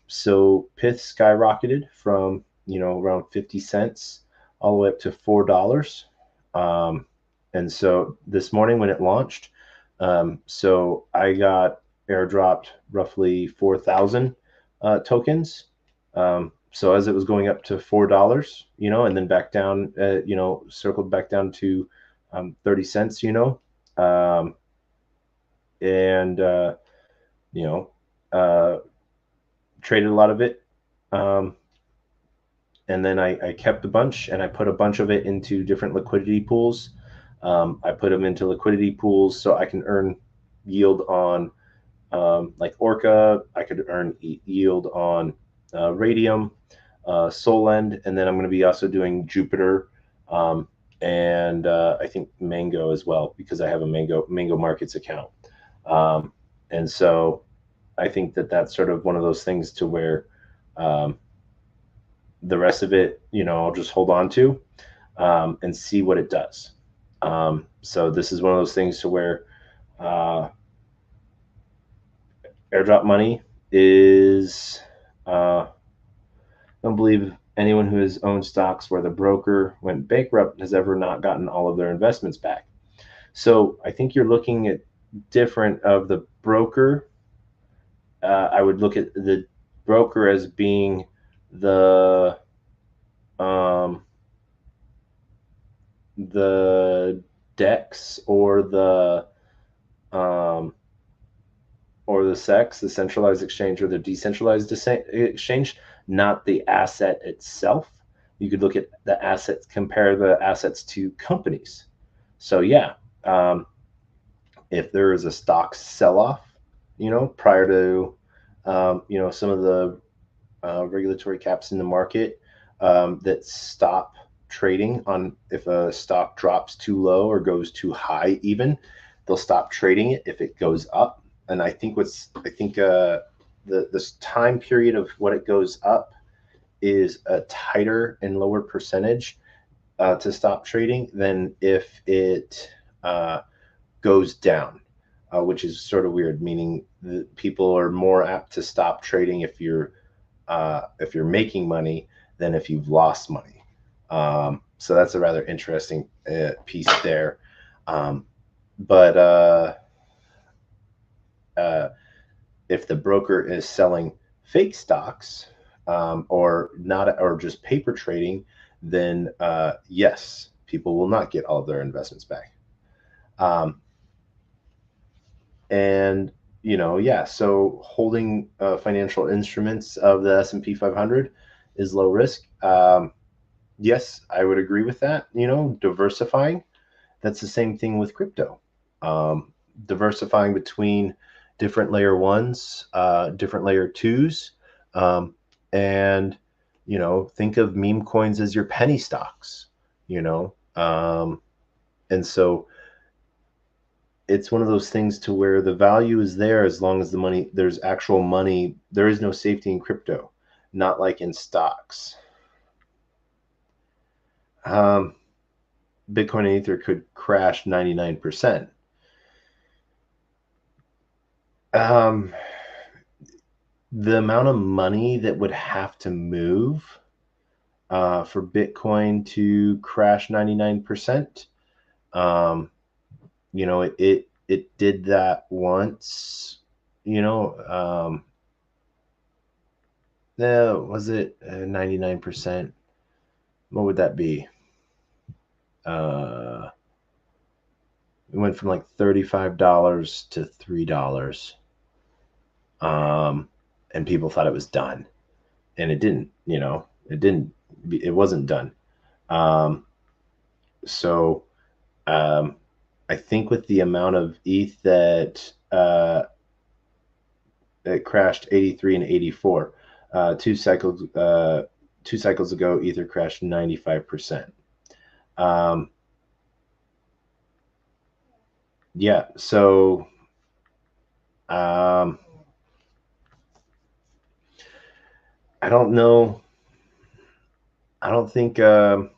S1: So Pith skyrocketed from around 50 cents all the way up to $4. Um, and so this morning when it launched, so I got airdropped roughly 4,000 tokens. So as it was going up to $4, and then back down, circled back down to 30 cents, um, and you know, uh, traded a lot of it. Um, and then I kept a bunch and I put a bunch of it into different liquidity pools. I put them into liquidity pools so I can earn yield on like Orca. I could earn yield on Radium, Solend, and then I'm going to be also doing Jupiter, and I think Mango as well, because I have a Mango Markets account. And so I think that that's sort of one of those things to where the rest of it, I'll just hold on to and see what it does. So this is one of those things to where airdrop money is, I don't believe anyone who has owned stocks where the broker went bankrupt has ever not gotten all of their investments back. So I think you're looking at different of the broker. I would look at the broker as being um, the DEX um, or the SEX, the centralized exchange, or the decentralized exchange, not the asset itself. You could look at the assets, compare the assets to companies. So yeah, if there is a stock sell-off, prior to, some of the regulatory caps in the market that stop trading on, if a stock drops too low or goes too high, even they'll stop trading it if it goes up. And I think this time period of what it goes up is a tighter and lower percentage to stop trading than if it goes down, which is sort of weird, meaning that people are more apt to stop trading if you're making money than if you've lost money. So that's a rather interesting piece there. But if the broker is selling fake stocks or not, or just paper trading, then yes, people will not get all of their investments back. And yeah, so holding financial instruments of the S&P 500 is low risk. Yes, I would agree with that. Diversifying, that's the same thing with crypto. Diversifying between different layer ones, different layer twos, and think of meme coins as your penny stocks. And so it's one of those things to where the value is there as long as there's actual money. There is no safety in crypto, not like in stocks. Bitcoin and Ether could crash 99%. The amount of money that would have to move for Bitcoin to crash 99%, it did that once. No, was it 99%? What would that be? It went from like $35 to $3. And people thought it was done, and it didn't. It wasn't done. So I think with the amount of ETH that it crashed 83 and 84, two cycles ago, Ether crashed 95%. Yeah, so I don't know. I don't think. Then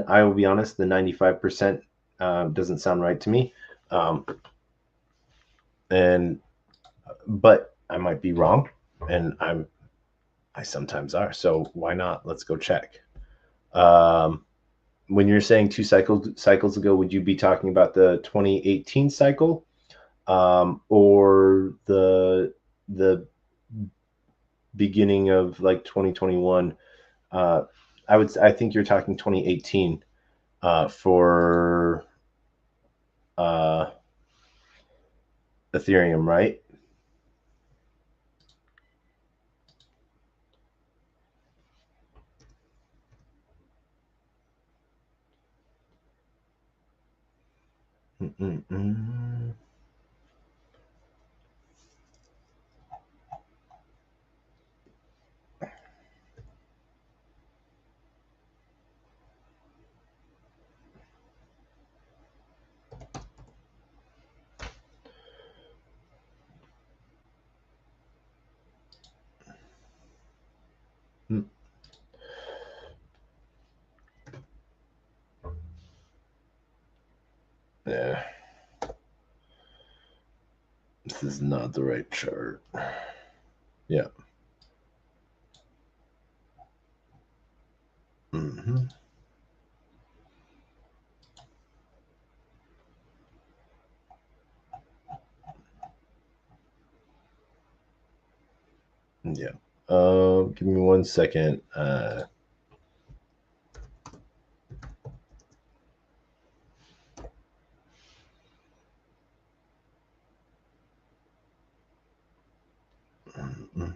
S1: I will be honest. The 95% doesn't sound right to me. But I might be wrong, and I sometimes are. So why not? Let's go check. When you're saying two cycles ago, would you be talking about the 2018 cycle, or the beginning of like 2021? I think you're talking 2018 for Ethereum, right? Mm-mm-mm. Mm. Yeah, this is not the right chart. Yeah. Mm-hmm. Yeah. Give me 1 second. Mm.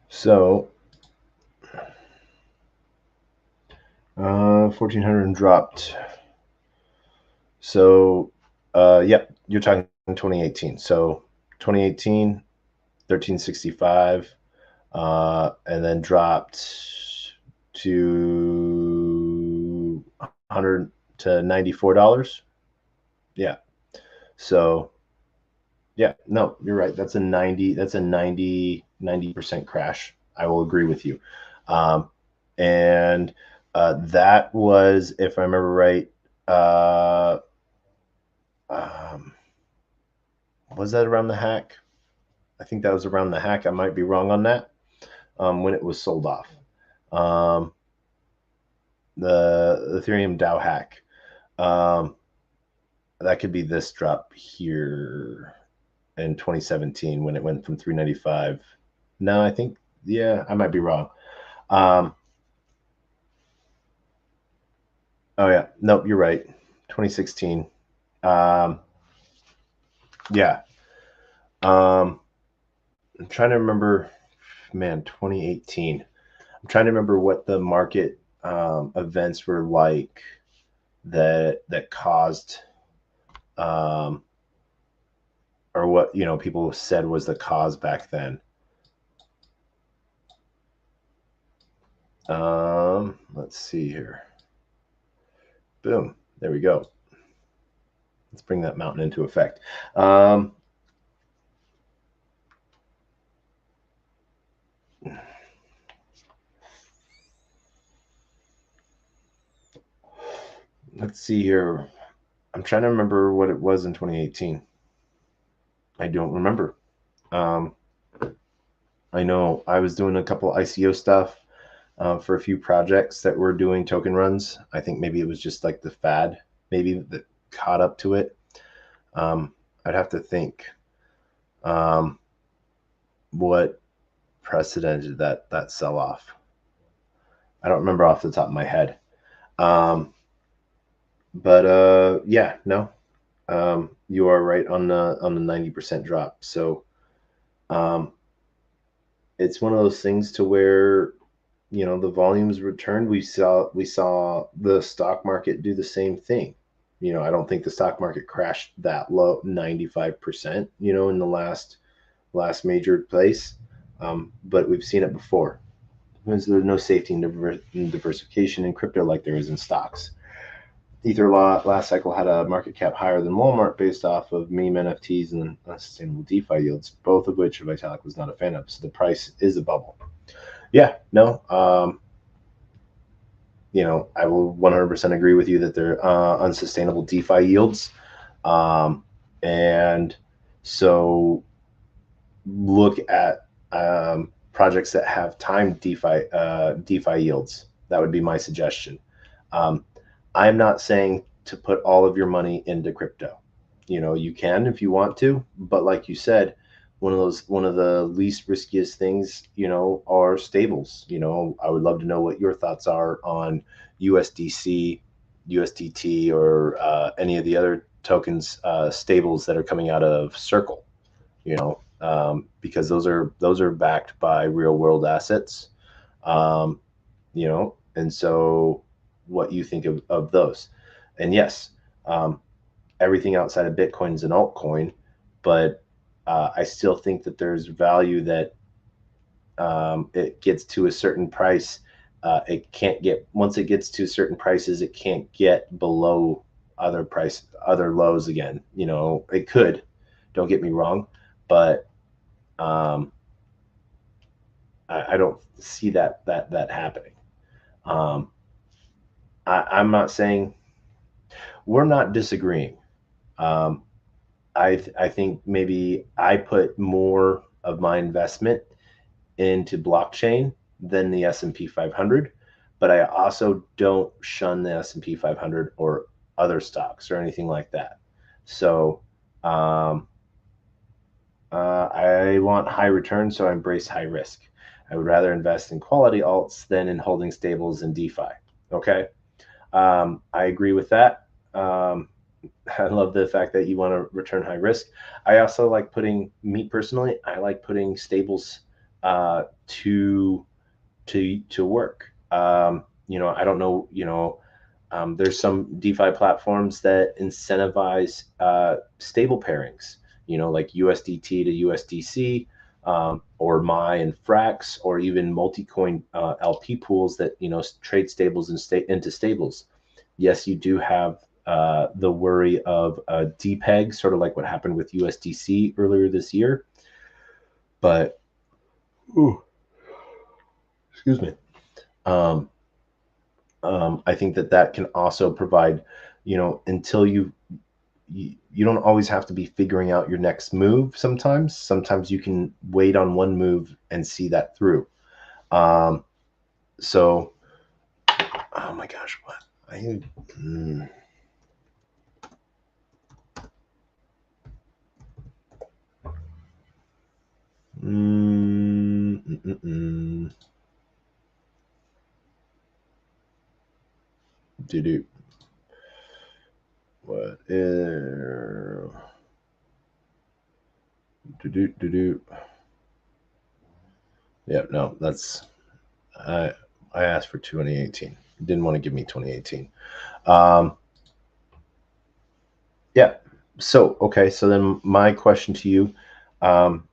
S1: So, 1400 dropped. So, yep, you're talking 2018. So, 2018, 1365, and then dropped to 100 to $94. Yeah. So, yeah, no, you're right. That's a 90% crash. I will agree with you. And that was, if I remember right, uh, um, was that around the hack? I think that was around the hack. I might be wrong on that. When it was sold off. Um, the Ethereum DAO hack. Um, that could be this drop here in 2017 when it went from 395. No, I think, yeah, I might be wrong. Um, oh yeah, nope, you're right. 2016. Um, yeah. I'm trying to remember, man, 2018. I'm trying to remember what the market events were like that caused um, or what people said was the cause back then. Let's see here. Boom. There we go. Let's bring that mountain into effect. Let's see here. I'm trying to remember what it was in 2018. I don't remember. Um, I know I was doing a couple ICO stuff for a few projects that were doing token runs. I think maybe it was just like the fad, maybe that caught up to it. I'd have to think um, what precedented that sell off. I don't remember off the top of my head. Um, but yeah, no, you are right on the 90% drop. So um, it's one of those things to where the volumes returned. We saw the stock market do the same thing. I don't think the stock market crashed that low, 95%. In the last major place, but we've seen it before. There's no safety in diversification in crypto like there is in stocks. Ether last cycle had a market cap higher than Walmart based off of meme NFTs and unsustainable DeFi yields, both of which Vitalik was not a fan of. So the price is a bubble. Yeah, no, I will 100% agree with you that they're unsustainable DeFi yields. And so look at projects that have timed DeFi yields. That would be my suggestion. Um, I'm not saying to put all of your money into crypto. You can if you want to, but like you said, one of the least riskiest things, are stables. I would love to know what your thoughts are on USDC, USDT, or any of the other tokens stables that are coming out of Circle. Because those are backed by real world assets. You know, and so what you think of those. And yes, everything outside of Bitcoin is an altcoin, but I still think that there's value that it gets to a certain price. It can't get, once it gets to certain prices, it can't get below other lows again. You know, it could, don't get me wrong, but um, I don't see that happening. Um, I'm not saying, we're not disagreeing. Um, I think maybe I put more of my investment into blockchain than the S&P 500, but I also don't shun the S&P 500 or other stocks or anything like that. So um, I want high return, so I embrace high risk. I would rather invest in quality alts than in holding stables and DeFi. Okay. I agree with that. I love the fact that you want to return high risk. I also like putting, me personally, I like putting stables to work. You know, I don't know, you know, there's some DeFi platforms that incentivize stable pairings, you know, like USDT to USDC, or MAI and Frax, or even multi-coin LP pools that, you know, trade stables and into stables. Yes, you do have the worry of a depeg, sort of like what happened with USDC earlier this year. But, ooh, excuse me. Um, I think that can also provide, you know, until you don't always have to be figuring out your next move. Sometimes you can wait on one move and see that through. Um, so, oh my gosh, what I mm, mm, mm, mm, mm. Do what is do. Yeah, no, that's I I asked for 2018. Didn't want to give me 2018. Um, yeah. So okay. So then my question to you,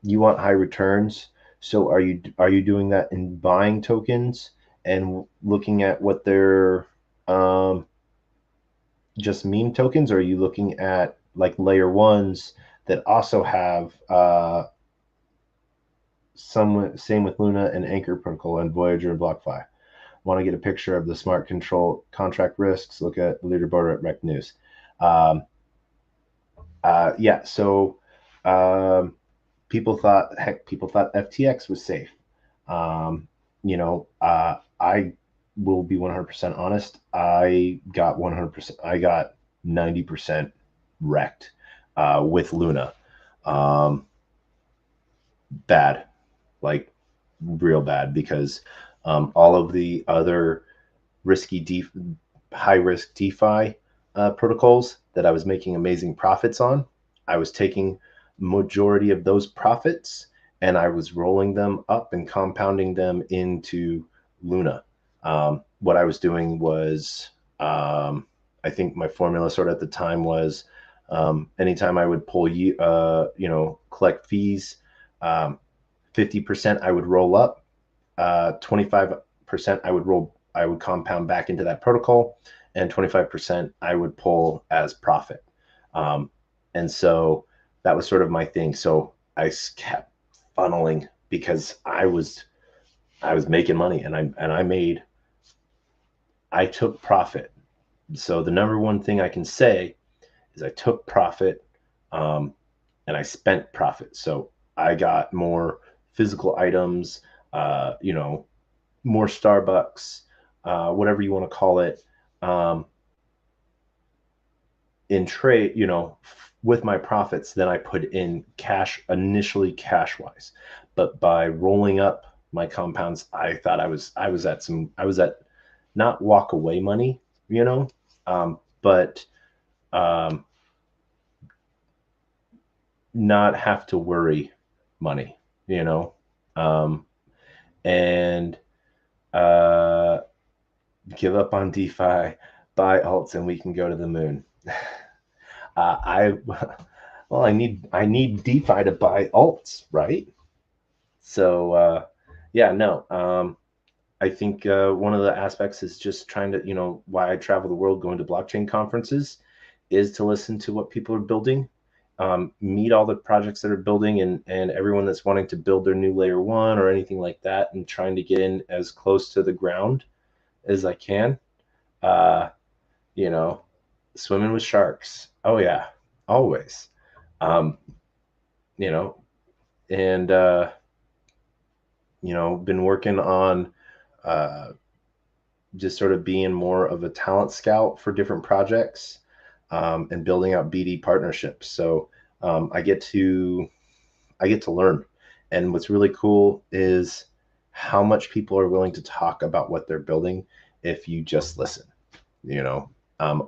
S1: you want high returns. So are you doing that in buying tokens and looking at what they're um, just meme tokens, or are you looking at like layer ones that also have some, same with Luna and Anchor Protocol and Voyager and BlockFi? Want to get a picture of the smart control contract risks? Look at the leaderboard at Rec News. Um, yeah, so um, people thought FTX was safe. You know, I will be 100% honest. I got 100%. I got 90% wrecked with Luna. Um, Bad, like real bad, because all of the other risky high risk DeFi protocols that I was making amazing profits on, I was taking majority of those profits and I was rolling them up and compounding them into Luna. What I was doing was, I think my formula sort of at the time was, anytime I would pull you, you know, collect fees, 50% I would roll up, 25% I would compound back into that protocol, and 25% I would pull as profit. Um, and so that was sort of my thing. So I kept funneling because I was making money, and I took profit. So the number one thing I can say is I took profit, um, and I spent profit. So I got more physical items, you know, more Starbucks, whatever you want to call it, um, in trade, you know, with my profits than I put in cash initially, cash wise. But by rolling up my compounds, I thought I was at not walk away money, you know, but um, not have to worry money, you know, um, and Give up on DeFi, buy alts, and we can go to the moon. I well, I need DeFi to buy alts, right? So yeah, no. I think one of the aspects is just trying to, why I travel the world going to blockchain conferences is to listen to what people are building, meet all the projects that are building, and everyone that's wanting to build their new layer one or anything like that, and trying to get in as close to the ground as I can. Uh, you know, Swimming with sharks. Oh yeah, always. Um, you know, and been working on uh, just sort of being more of a talent scout for different projects, and building out BD partnerships. So I get to learn, and what's really cool is how much people are willing to talk about what they're building if you just listen.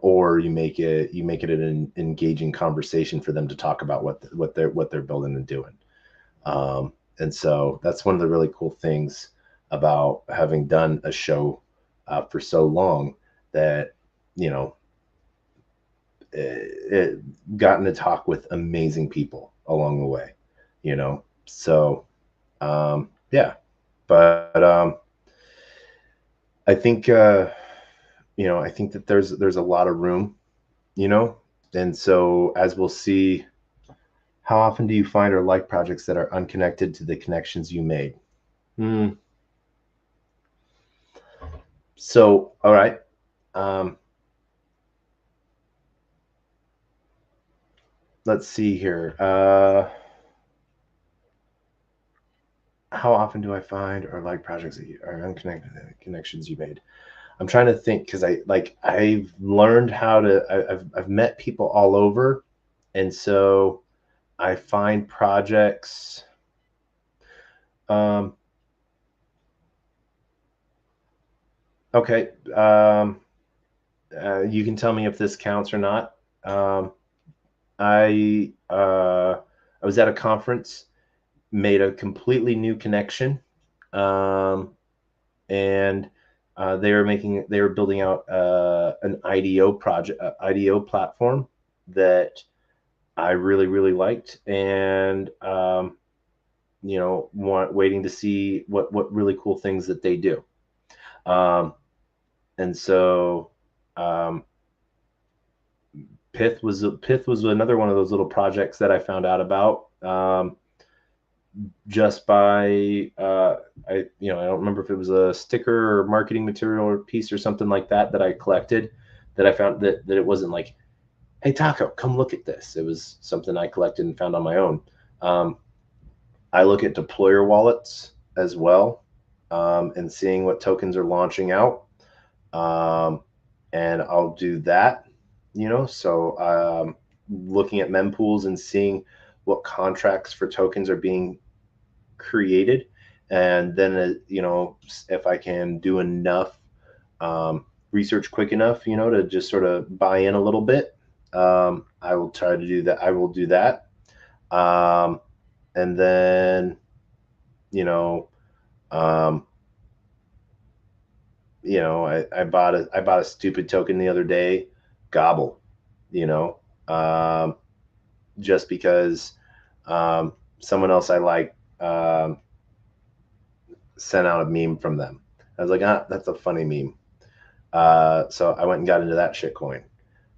S1: Or you make it an engaging conversation for them to talk about what they're building and doing. And so that's one of the really cool things about having done a show for so long, that you know gotten to talk with amazing people along the way. So yeah, but I think I think that there's a lot of room, you know, and so as we'll see, how often do you find or like projects that are unconnected to the connections you made? Hmm. So, all right. Um, let's see here. How often do I find or like projects that are unconnected to the connections you made? I'm trying to think, because I've learned how to. I've met people all over, and so I find projects. Um, okay. You can tell me if this counts or not. Um, I was at a conference, made a completely new connection, um, and they were building out an IDO project, IDO platform that I really really liked, and waiting to see what really cool things that they do. Um, and so um, Pith was another one of those little projects that I found out about, just by I don't remember if it was a sticker or marketing material or piece or something like that I collected, that I found that it wasn't like, hey Taco, come look at this. It was something I collected and found on my own. Um, I look at deployer wallets as well, and seeing what tokens are launching out, um, and I'll do that. So looking at mempools and seeing what contracts for tokens are being created, and then if I can do enough research quick enough, to just sort of buy in a little bit, I will try to do that. I will do that, and then you know um, I bought a stupid token the other day, Gobble, you know, um, just because someone else I like sent out a meme from them. I was like, that's a funny meme. So I went and got into that shitcoin.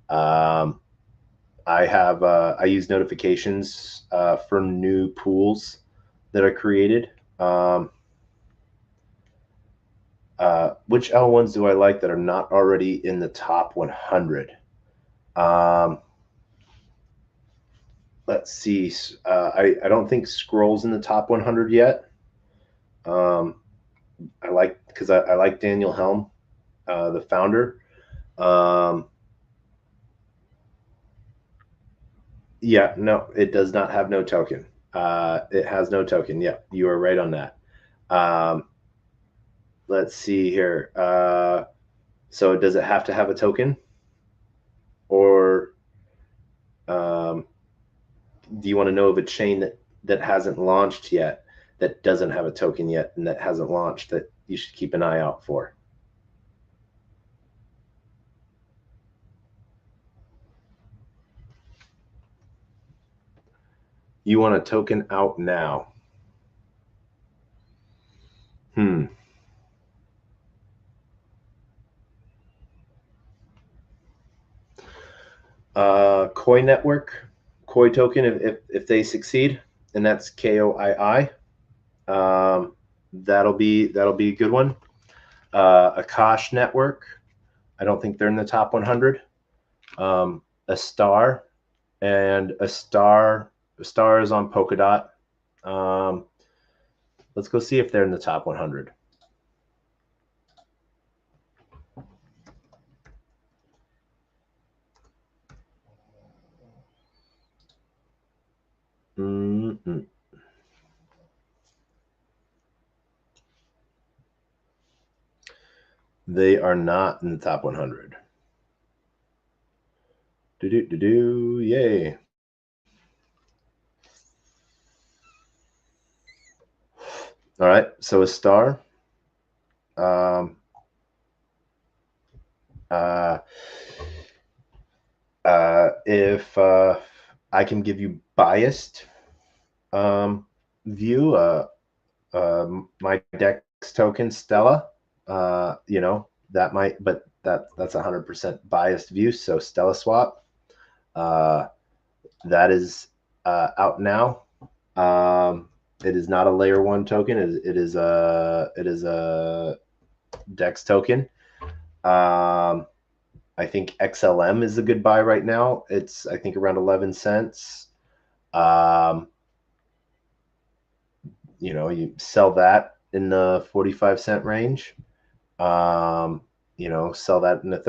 S1: Um, I use notifications for new pools that are created. Which L1s do I like that are not already in the top 100? Um, let's see. I don't think Scroll's in the top 100 yet. Um, I like Daniel Helm, the founder. Um, yeah, no, it does not have no token. It has no token. Yeah, you are right on that. Um, let's see here. So does it have to have a token, or um, do you want to know of a chain that hasn't launched yet, that doesn't have a token yet, and that hasn't launched, that you should keep an eye out for. You want a token out now? Koi Network, Koi token, if they succeed, and that's KOII. That'll be a good one. Akash Network. I don't think they're in the top 100. A star, and a star is on Polkadot. Let's go see if they're in the top 100. Mm-mm. They are not in the top 100. Yay. All right, so a star. If I can give you biased view, my DEX token Stella, that might, but that's 100% biased view. So Stella Swap, that is out now. It is not a layer one token. It is a DEX token. I think XLM is a good buy right now. It's, I think, around 11 cents. You sell that in the 45-cent range. Sell that in the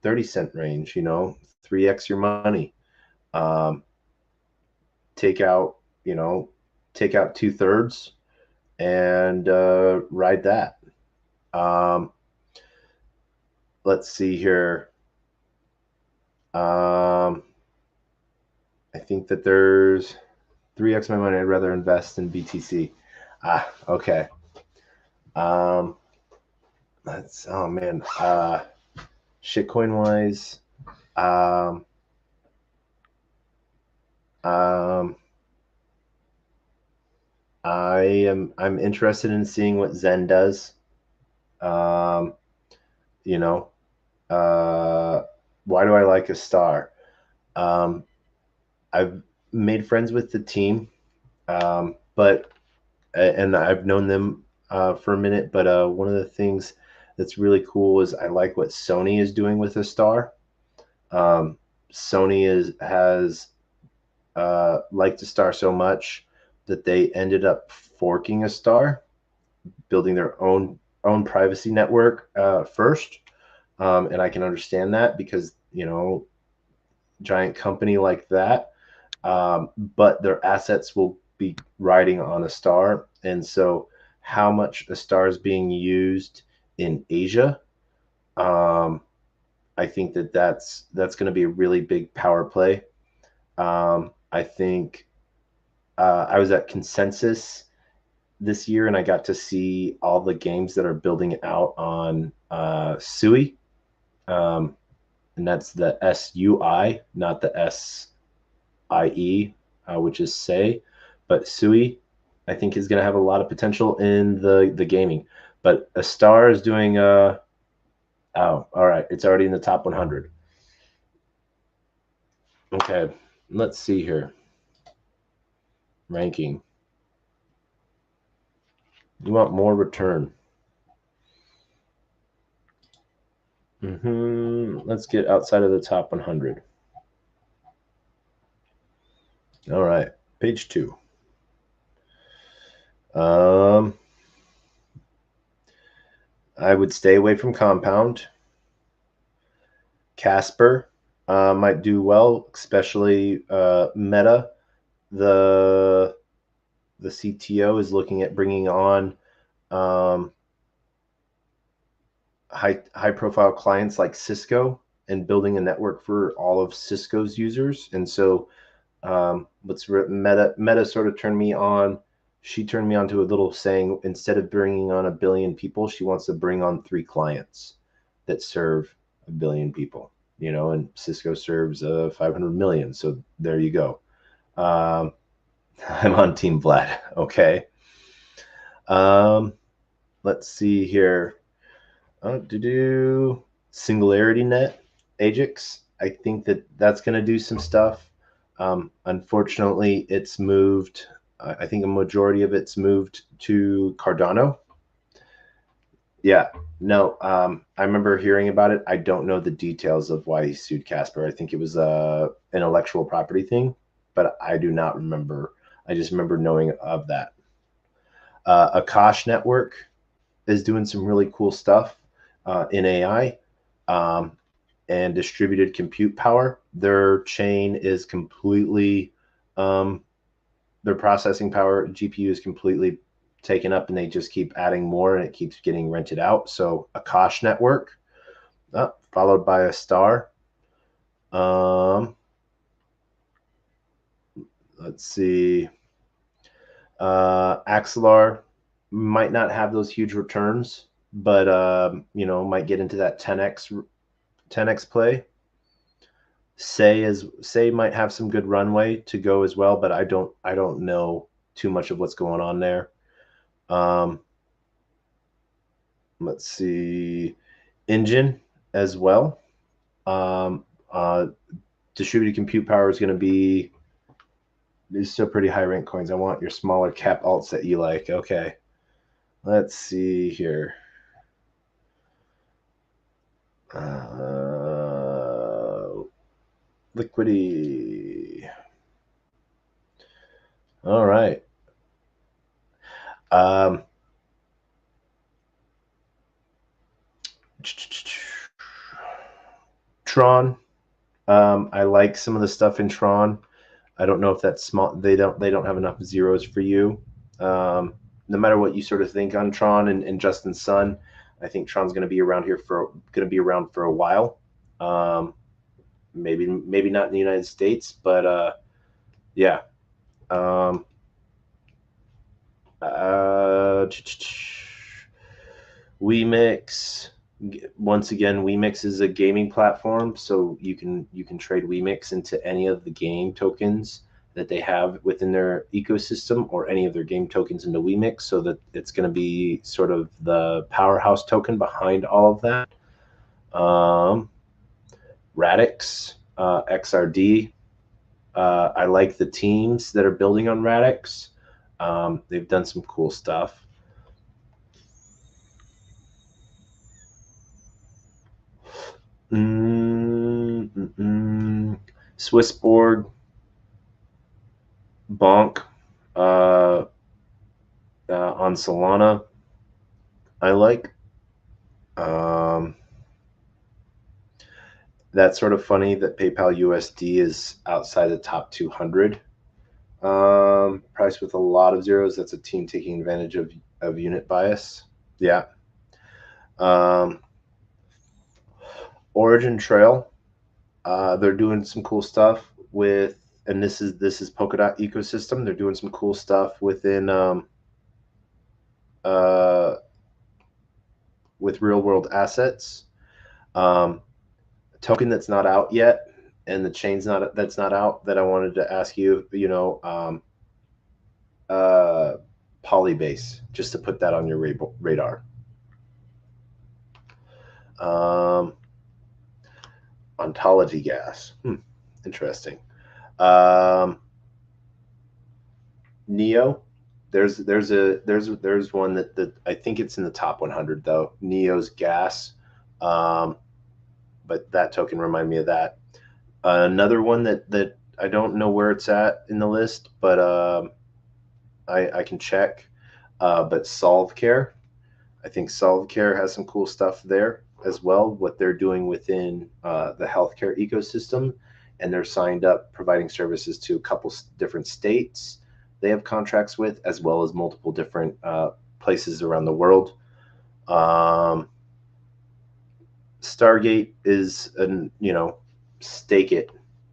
S1: 30-cent range, 3x your money. Take out 2/3 and ride that. Let's see here. I think that there's 3x my money. I'd rather invest in BTC. Okay. That's, oh man. Shitcoin wise, I'm interested in seeing what Zen does. Why do I like a star? I've made friends with the team, but and I've known them for a minute. But one of the things that's really cool is I like what Sony is doing with a star. Sony has liked a star so much that they ended up forking a star, building their own privacy network first. And I can understand that because giant company like that, but their assets will be riding on a star. And so how much a star is being used in Asia, I think that's going to be a really big power play. I think I was at Consensus this year and I got to see all the games that are building out on SUI. And that's the SUI, not the SIE, which is say, but SUI, I think, is going to have a lot of potential in the gaming. But a star is doing oh, all right, it's already in the top 100. Okay, let's see here. Ranking. You want more return. Let's get outside of the top 100. All right, page 2. I would stay away from Compound. Casper might do well, especially Meta. The CTO is looking at bringing on high profile clients like Cisco and building a network for all of Cisco's users. And so what's Meta sort of turned me on she turned me on to a little saying, instead of bringing on 1 billion people, she wants to bring on 3 clients that serve 1 billion people, you know, and Cisco serves 500 million. So there you go. I'm on Team Vlad. Okay. Let's see here. Singularity Net, Ajax. I think that's going to do some stuff. Unfortunately, it's moved. I think a majority of it's moved to Cardano. Yeah, no, I remember hearing about it. I don't know the details of why he sued Casper. I think it was a intellectual property thing, but I do not remember. I just remember knowing of that. Akash Network is doing some really cool stuff in AI and distributed compute power. Their chain is completely, their processing power, GPU is completely taken up, and they just keep adding more, and it keeps getting rented out. So Akash Network, followed by a star. Let's see. Axelar might not have those huge returns, but you know, might get into that 10x play. Say might have some good runway to go as well, but I don't know too much of what's going on there. Let's see, Engine as well. Distributed compute power is going to be, these still pretty high rank coins. I want your smaller cap alts that you like. Okay, let's see here. Liquidity. All right. Tron. I like some of the stuff in Tron. I don't know if that's small. They don't have enough zeros for you. No matter what you sort of think on Tron and Justin Sun, I think Tron's going to be around for a while. Maybe not in the United States, but yeah. WeMix. Once again, WeMix is a gaming platform, so you can trade WeMix into any of the game tokens that they have within their ecosystem, or any of their game tokens into WeMix, so that it's going to be sort of the powerhouse token behind all of that. Radix, XRD. I like the teams that are building on Radix. They've done some cool stuff. Swissborg, Bonk, on Solana, I like. That's sort of funny that PayPal USD is outside the top 200. Price with a lot of zeros. That's a team taking advantage of unit bias. Yeah. Origin Trail. They're doing some cool stuff with, and this is Polkadot ecosystem. They're doing some cool stuff within with real world assets. Token that's not out yet, and the chain's that's not out, that I wanted to ask you, you know, Polybase, just to put that on your radar. Ontology gas. Interesting. Neo. There's one that I think it's in the top 100 though. Neo's gas. But that token reminded me of that. Another one that I don't know where it's at in the list, but I can check. But SolveCare. I think SolveCare has some cool stuff there as well, what they're doing within the healthcare ecosystem. And they're signed up providing services to a couple different states they have contracts with, as well as multiple different places around the world. Stargate is, stake it.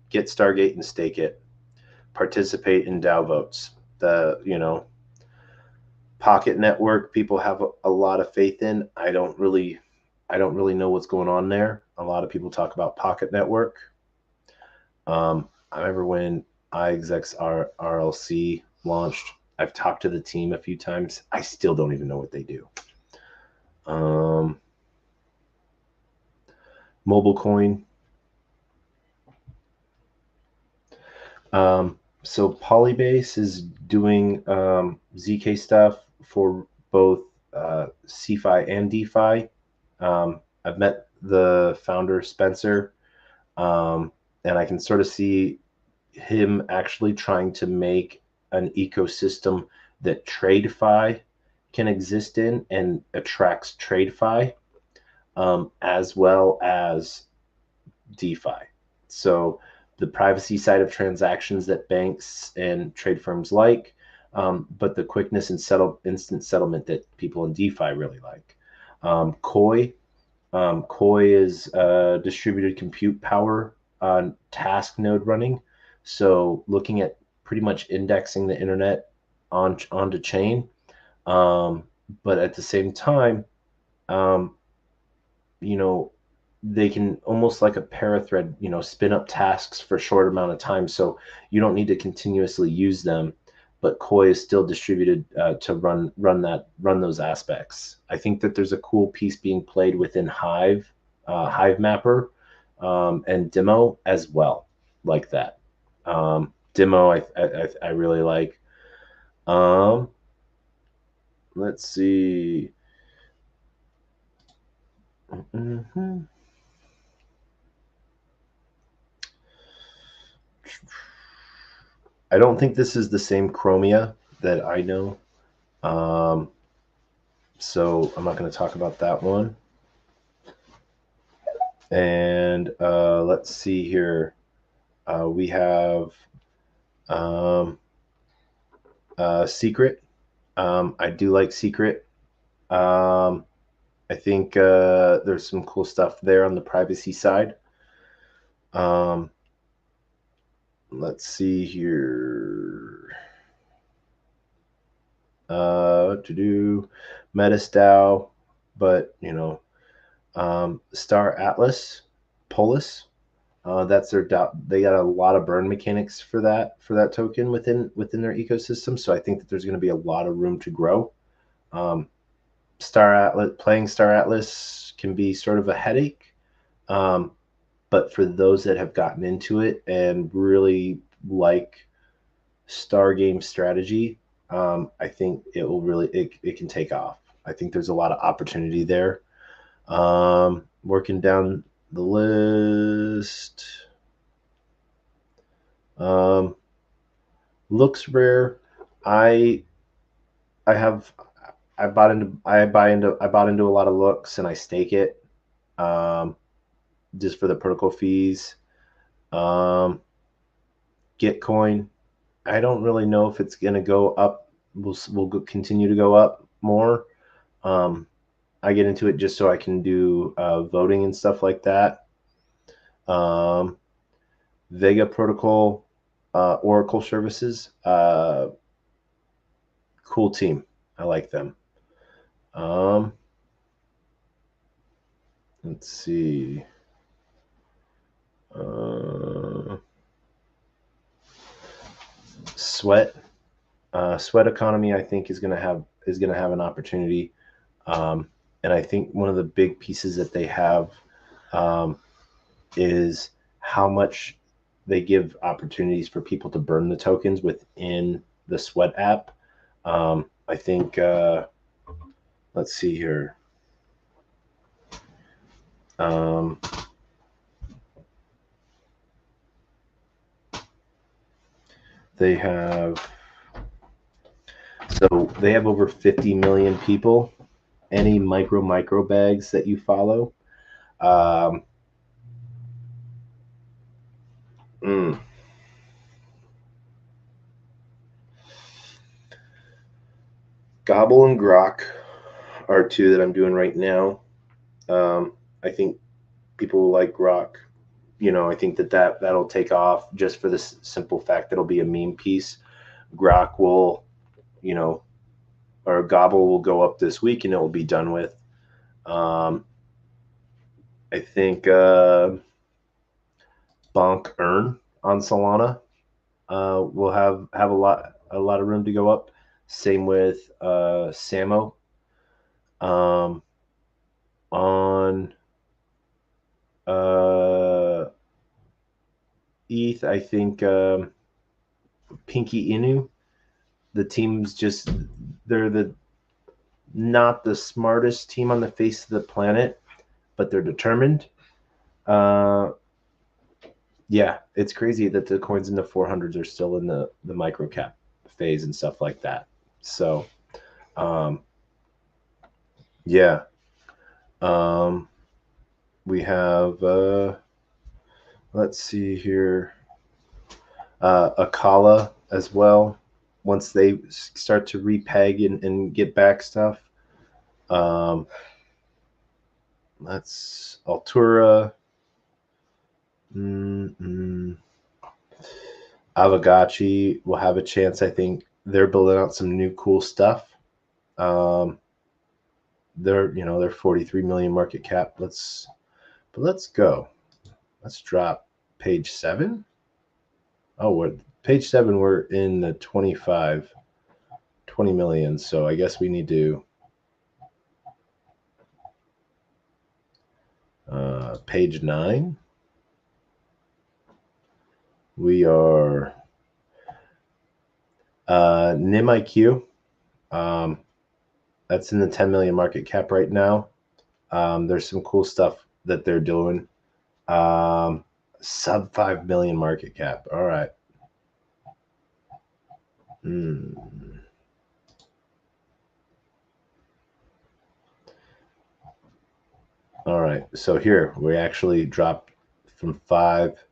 S1: Get Stargate and stake it. Participate in DAO votes. Pocket Network, people have a lot of faith in. I don't really know what's going on there. A lot of people talk about Pocket Network. I remember when iExecs RLC launched. I've talked to the team a few times. I still don't even know what they do. Mobile Coin. So Polybase is doing ZK stuff for both CeFi and DeFi. I've met the founder, Spencer, and I can sort of see him actually trying to make an ecosystem that TradeFi can exist in and attracts TradeFi, as well as DeFi. So the privacy side of transactions that banks and trade firms like, but the quickness and instant settlement that people in DeFi really like. Koi is distributed compute power on task node running. So looking at pretty much indexing the internet onto chain. But at the same time, you know, they can almost like a parathread, spin up tasks for a short amount of time. So you don't need to continuously use them, but Koi is still distributed to run those aspects. I think that there's a cool piece being played within Hive Mapper, and Demo as well, like that. Demo I really like. Let's see. I don't think this is the same Chromia that I know. So I'm not going to talk about that one. And let's see here. We have Secret. I do like Secret. I think there's some cool stuff there on the privacy side. Let's see here. To do Metasdao, but Star Atlas, Polis. That's their they got a lot of burn mechanics for that token within their ecosystem. So I think that there's going to be a lot of room to grow. Playing Star Atlas can be sort of a headache, but for those that have gotten into it and really like Star game strategy, I think it will really it can take off. I think there's a lot of opportunity there. Working down the list. Looks rare. I bought into a lot of looks and I stake it, just for the protocol fees. Gitcoin, I don't really know if it's gonna go up. Will continue to go up more. I get into it just so I can do voting and stuff like that. Vega Protocol, Oracle Services, cool team. I like them. Let's see. Sweat economy, I think is gonna have an opportunity. And I think one of the big pieces that they have is how much they give opportunities for people to burn the tokens within the Sweat app. I think, let's see here. They have over 50 million people. Any micro bags that you follow. Gobble and Grok are two that I'm doing right now. I think people will like Grok. I think that'll take off just for the simple fact that it'll be a meme piece. Grok will, or Gobble will go up this week and it will be done with. I think Bonk Earn on Solana will have a lot of room to go up. Same with Samo. On ETH, I think Pinky Inu. The team's just they're not the smartest team on the face of the planet, but they're determined. Yeah, it's crazy that the coins in the 400s are still in the micro cap phase and stuff like that. So, yeah, we have let's see here, Akala as well. Once they start to repeg and get back stuff, that's Altura. Avagachi will have a chance. I think they're building out some new cool stuff. They're 43 million market cap. Let's go. Let's drop page 7. Oh, we're page 7. We're in the 20 million. So I guess we need to page 9. We are NIM IQ. That's in the 10 million market cap right now. There's some cool stuff that they're doing. Sub 5 million market cap. All right. All right. So here we actually dropped from 5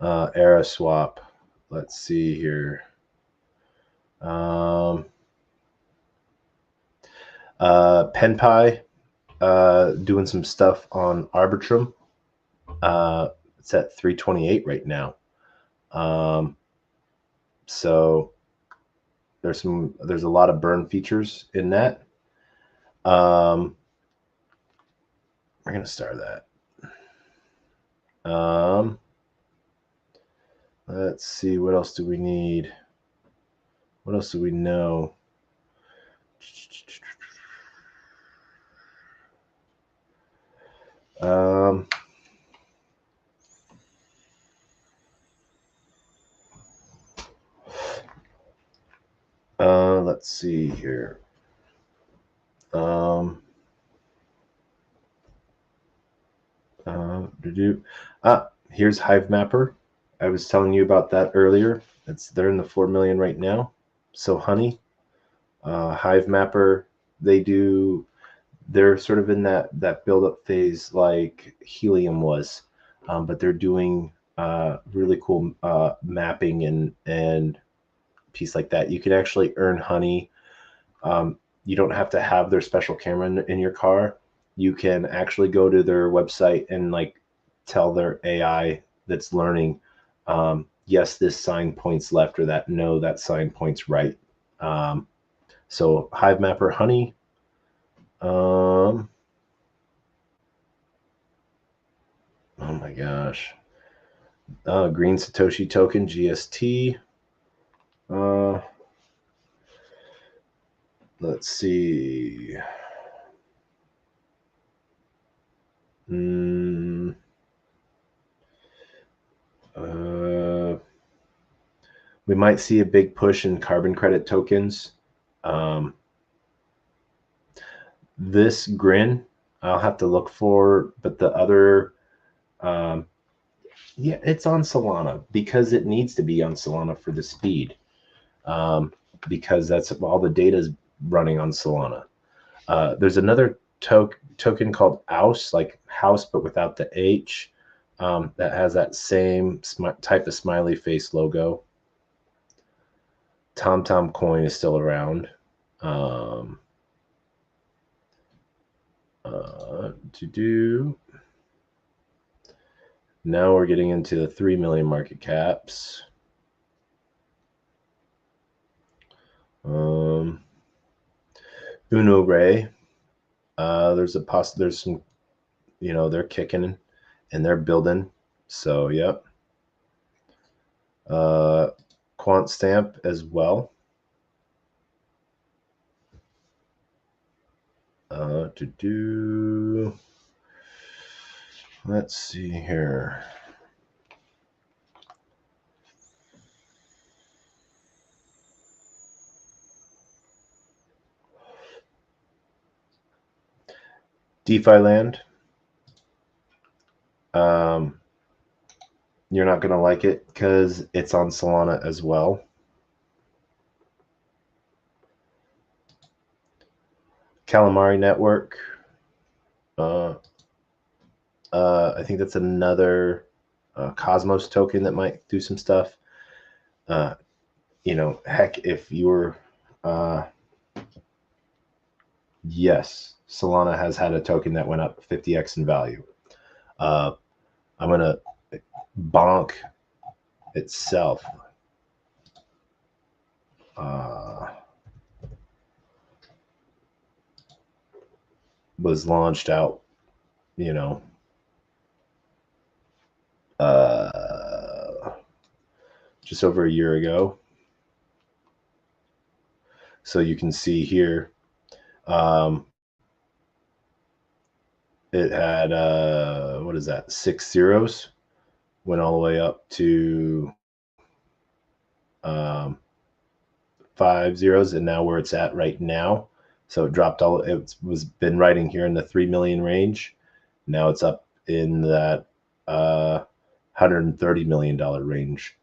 S1: era swap. Let's see here. PenPy doing some stuff on Arbitrum. It's at 328 right now. So there's a lot of burn features in that. We're gonna start that. Let's see, what else do we need? What else do we know? Let's see here. Here's Hivemapper. I was telling you about that earlier. They're in the 4 million right now. So Honey, Hivemapper, they're sort of in that build up phase like Helium was, but they're doing really cool mapping and piece like that. You can actually earn Honey. You don't have to have their special camera in your car. You can actually go to their website and like tell their AI that's learning, yes, this sign points left, or that no, that sign points right. So Hivemapper Honey. Oh my gosh. Green Satoshi token, GST. Let's see. We might see a big push in carbon credit tokens. This Grin, I'll have to look for, but the other, yeah, it's on Solana because it needs to be on Solana for the speed, because that's all the data is running on Solana. There's another token called Aus, like house, but without the H, that has that same type of smiley face logo. TomTom coin is still around. Now we're getting into the 3 million market caps. Uno Ray. There's some, they're kicking and they're building. So yep. Quant Stamp as well. Let's see here. DeFi Land. You're not going to like it because it's on Solana as well. Calamari Network. I think that's another Cosmos token that might do some stuff. Heck, if you're, yes, Solana has had a token that went up 50x in value. I'm going to bonk itself. Was launched out, just over a year ago. So you can see here, it had, what is that, 6 zeros, went all the way up to 5 zeros, and now where it's at right now. So it dropped it was been riding here in the 3 million range. Now it's up in that $130 million range.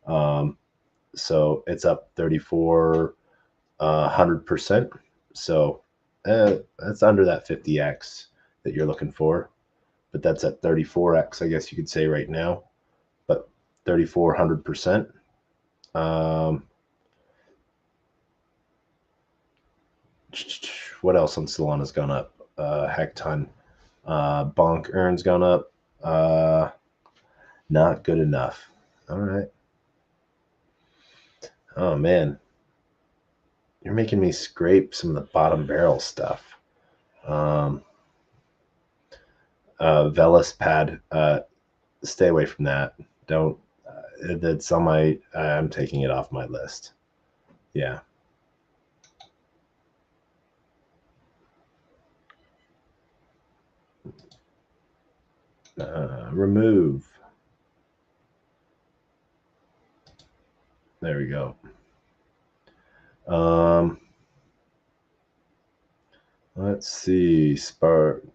S1: So it's up 3,400%. So that's under that 50x that you're looking for, but that's at 34x, I guess you could say right now, but 3,400%. What else on Solana's gone up? Heck ton. Bonk earn's gone up. Not good enough. All right. Oh man, you're making me scrape some of the bottom barrel stuff. Velis pad. Stay away from that. Don't. That's on my. I'm taking it off my list. Yeah. Remove. There we go. Let's see. Spark.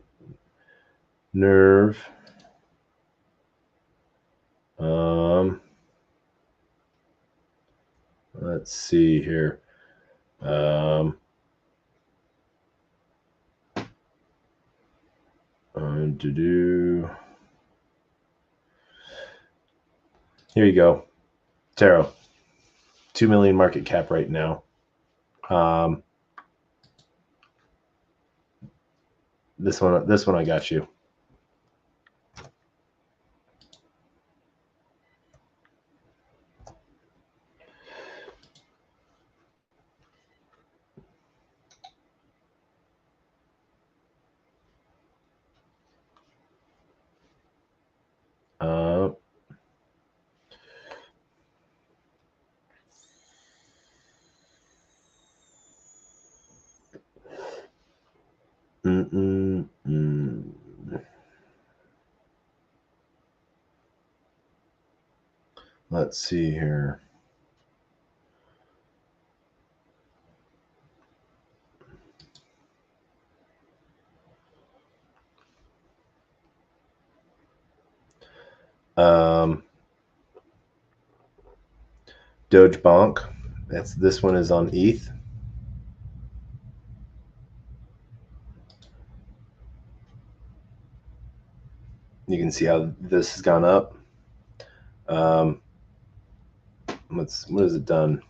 S1: Nerve. Let's see here. Here you go. Taro. 2 million market cap right now. This one I got you. Let's see here. Doge Bonk. This one is on ETH. You can see how this has gone up. What has it done?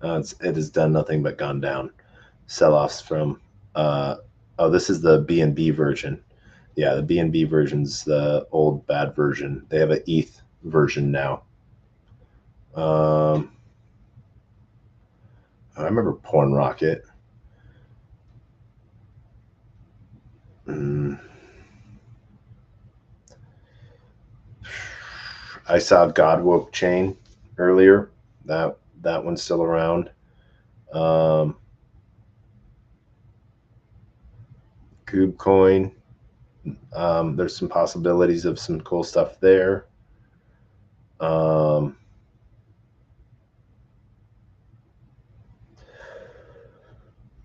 S1: It has done nothing but gone down. Sell-offs from. This is the BNB version. Yeah, the BNB version's the old bad version. They have an ETH version now. I remember Porn Rocket. I saw Godwoke Chain earlier. That one's still around. KubeCoin. There's some possibilities of some cool stuff there.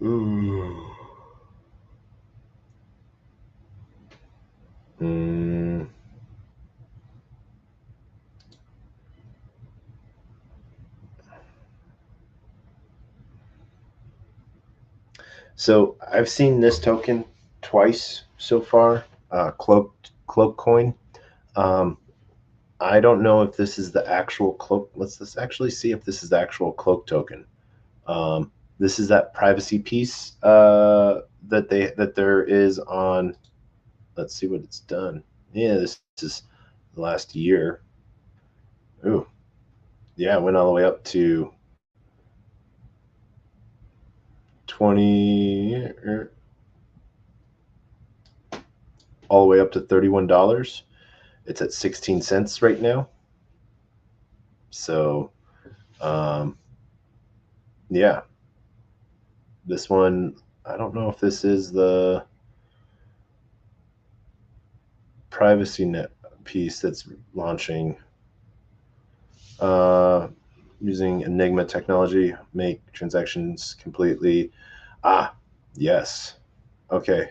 S1: Ooh. So I've seen this token twice so far. Cloak Coin. I don't know if this is the actual cloak. Let's actually see if this is the actual cloak token. This is that privacy piece that there is on. Let's see what it's done. Yeah, this is the last year. Ooh, yeah, it went all the way up to 20, all the way up to $31. It's at 16 cents right now. So, yeah, this one, I don't know if this is the privacy net piece that's launching. Using Enigma technology, make transactions completely. Yes. Okay.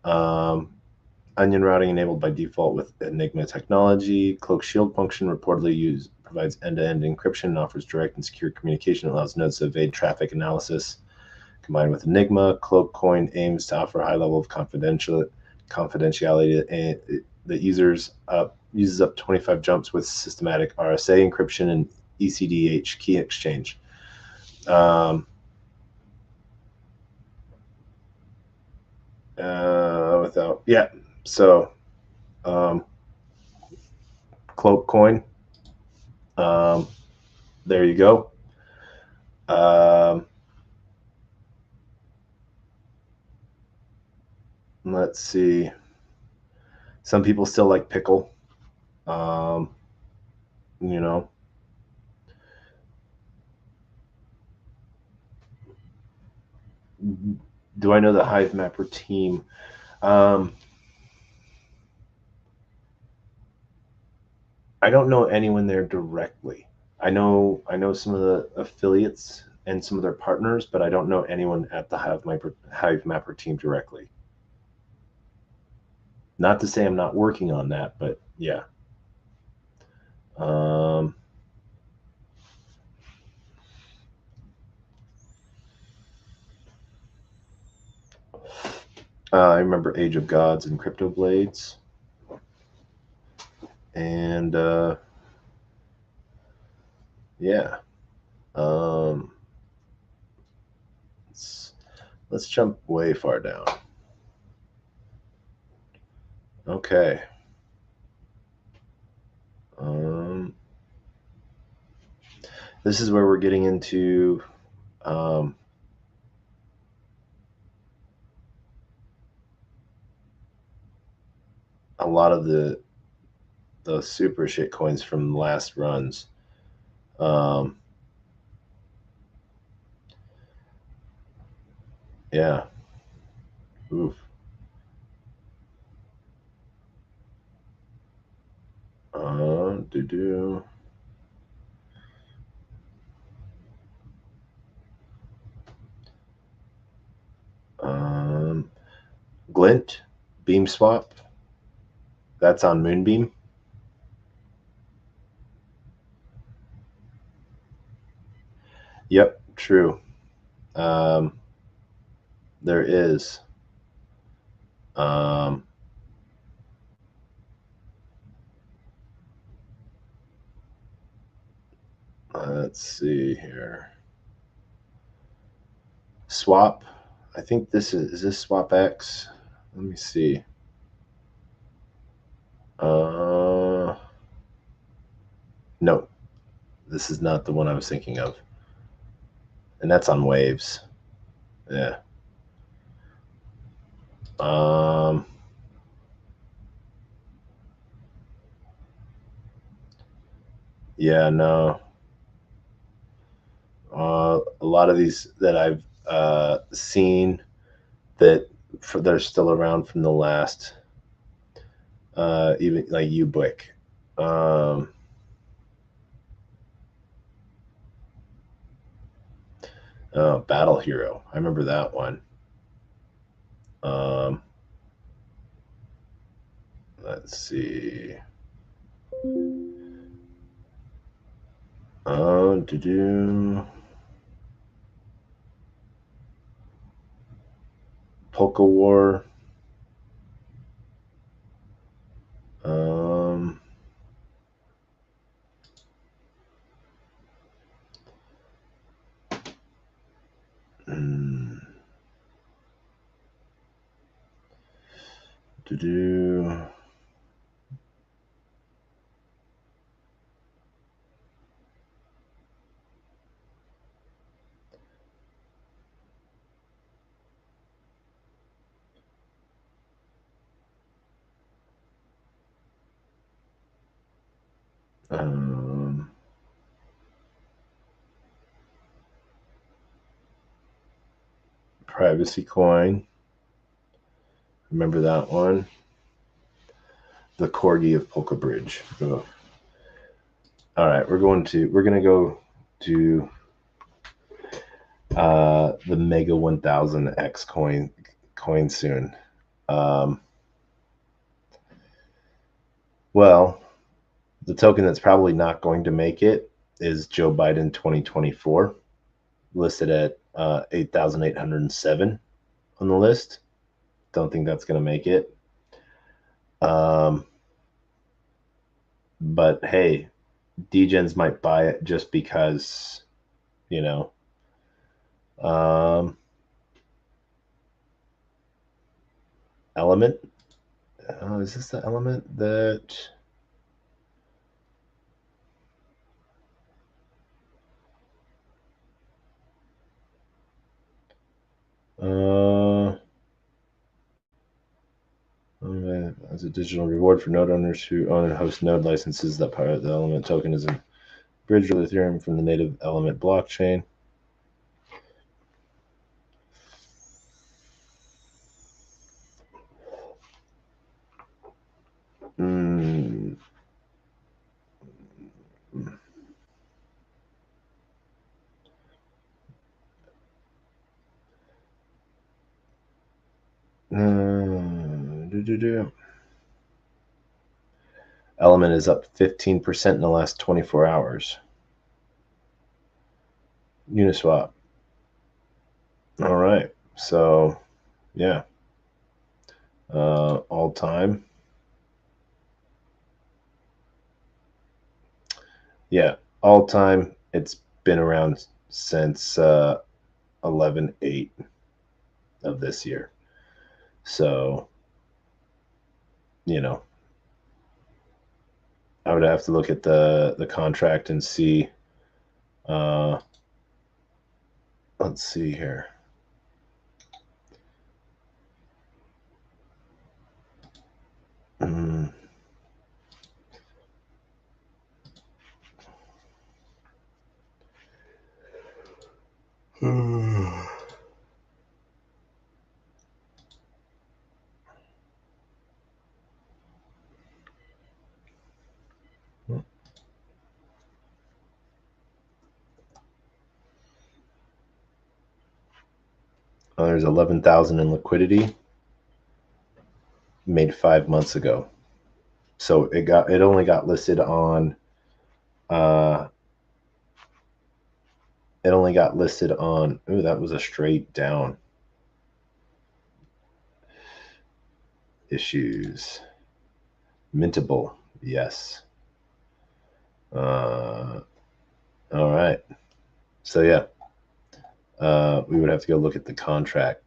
S1: Onion routing enabled by default with Enigma technology. Cloak Shield function reportedly provides end-to-end encryption and offers direct and secure communication. It allows nodes to evade traffic analysis. Combined with Enigma, Cloak Coin aims to offer a high level of confidentiality that uses up 25 jumps with systematic RSA encryption and ECDH key exchange. So Cloak Coin. There you go. Let's see. Some people still like pickle. You know. Do I know the Hive Mapper team? I don't know anyone there directly. I know some of the affiliates and some of their partners, but I don't know anyone at the Hive Mapper team directly. Not to say I'm not working on that, but yeah. I remember Age of Gods and Crypto Blades. And yeah. Let's jump way far down. Okay. This is where we're getting into a lot of the super shit coins from last runs. Yeah. Oof. Glint, Beam Swap. That's on Moonbeam. Yep, true. There is. Let's see here. Swap. I think this is this Swap X? Let me see. No, this is not the one I was thinking of. And that's on Waves. Yeah. Yeah, no. A lot of these that I've seen that are still around from the last, even like Ubick. Um, Battle Hero. I remember that one. Um, let's see. To do Polka War. Um, mm, to do. Um, Privacy Coin. Remember that one? The Corgi of Polka Bridge. Ugh. All right, we're gonna go to the Mega 1000X coin soon. Um, well, the token that's probably not going to make it is Joe Biden 2024, listed at 8,807 on the list. Don't think that's going to make it. Um, but hey, degens might buy it just because, you know. Element. Is this the element that? As a digital reward for node owners who own and host node licenses, that part of the element token is a bridge with Ethereum from the native element blockchain. Mm. Element is up 15% in the last 24 hours. Uniswap. All right. So, yeah. All time. Yeah. All time. It's been around since 11/8 of this year. So, you know, I would have to look at the contract and see. Uh, let's see here. Mm. There's 11,000 in liquidity made 5 months ago. So it only got listed on uh, ooh, that was a straight down. Issues. Mintable. Yes. All right. So yeah. We would have to go look at the contract.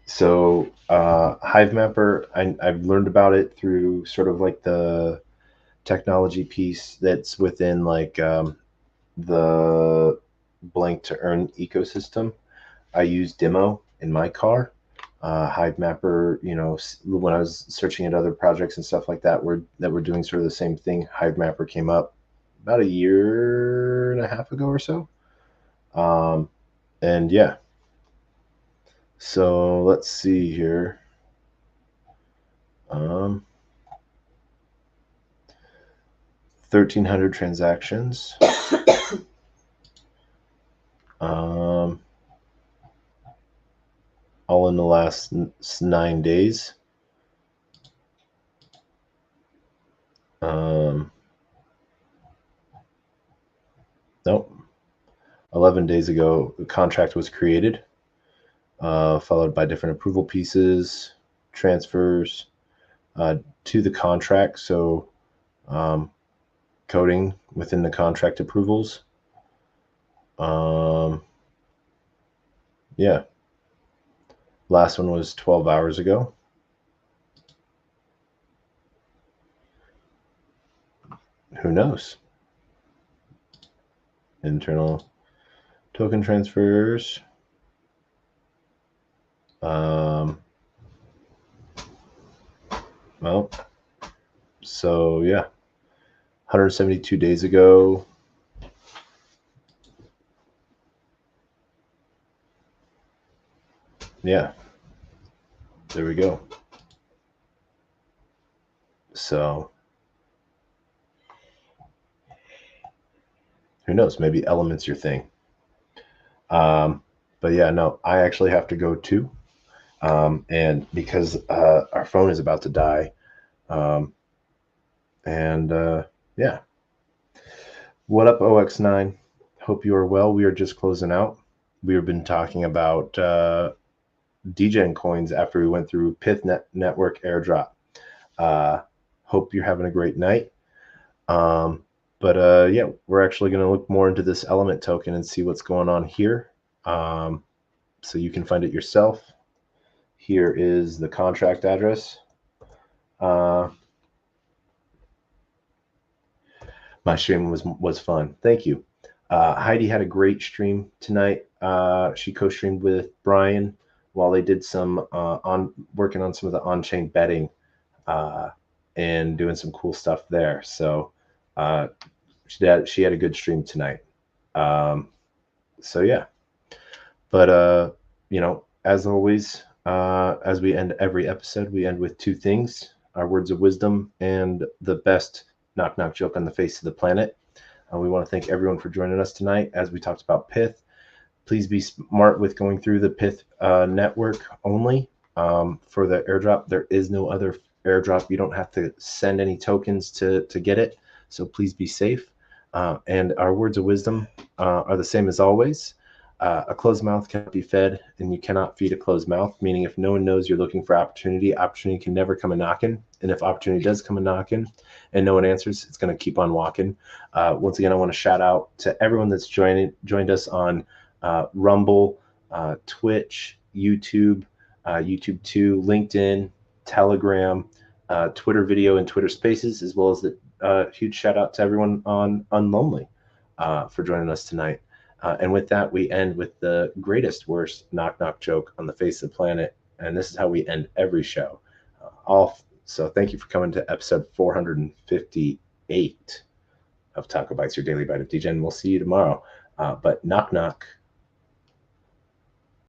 S1: So Hive Mapper, I've learned about it through sort of like the technology piece that's within like the blank to earn ecosystem. I use Demo in my car. Hive Mapper, when I was searching at other projects and stuff like that, that were doing sort of the same thing, Hive Mapper came up about a year and a half ago or so. And yeah, so let's see here. 1,300 transactions. All in the last 9 days. Nope. 11 days ago, the contract was created, followed by different approval pieces, transfers to the contract. So coding within the contract approvals. Yeah. Last one was 12 hours ago. Who knows? Internal token transfers. Well, so yeah, 172 days ago. Yeah, there we go. So who knows? Maybe Element's your thing. But yeah, no, I actually have to go too. And because our phone is about to die. Yeah. What up, OX9? Hope you are well. We are just closing out. We have been talking about Degen coins after we went through Pith Network airdrop. Hope you're having a great night. Yeah, we're actually going to look more into this element token and see what's going on here. So you can find it yourself. Here is the contract address. My stream was fun. Thank you. Heidi had a great stream tonight. She co-streamed with Brian while they did some working on some of the on-chain betting and doing some cool stuff there. So she had a good stream tonight. So yeah, but as always, as we end every episode, we end with two things: our words of wisdom and the best knock knock joke on the face of the planet. We want to thank everyone for joining us tonight as we talked about Pith. Please be smart with going through the Pith network only for the airdrop. There is no other airdrop. You don't have to send any tokens to get it. So please be safe. And our words of wisdom are the same as always. A closed mouth cannot be fed, and you cannot feed a closed mouth, meaning if no one knows you're looking for opportunity can never come a knocking. And if opportunity does come a knocking and no one answers, it's going to keep on walking. Once again, I want to shout out to everyone that's joined us on Rumble, Twitch, YouTube, YouTube 2, LinkedIn, Telegram, Twitter video, and Twitter Spaces, as well as the huge shout out to everyone on Unlonely for joining us tonight. And with that, we end with the greatest, worst knock knock joke on the face of the planet. And this is how we end every show. So thank you for coming to episode 458 of TacoBytes, your daily bite of Degen. We'll see you tomorrow. But knock knock.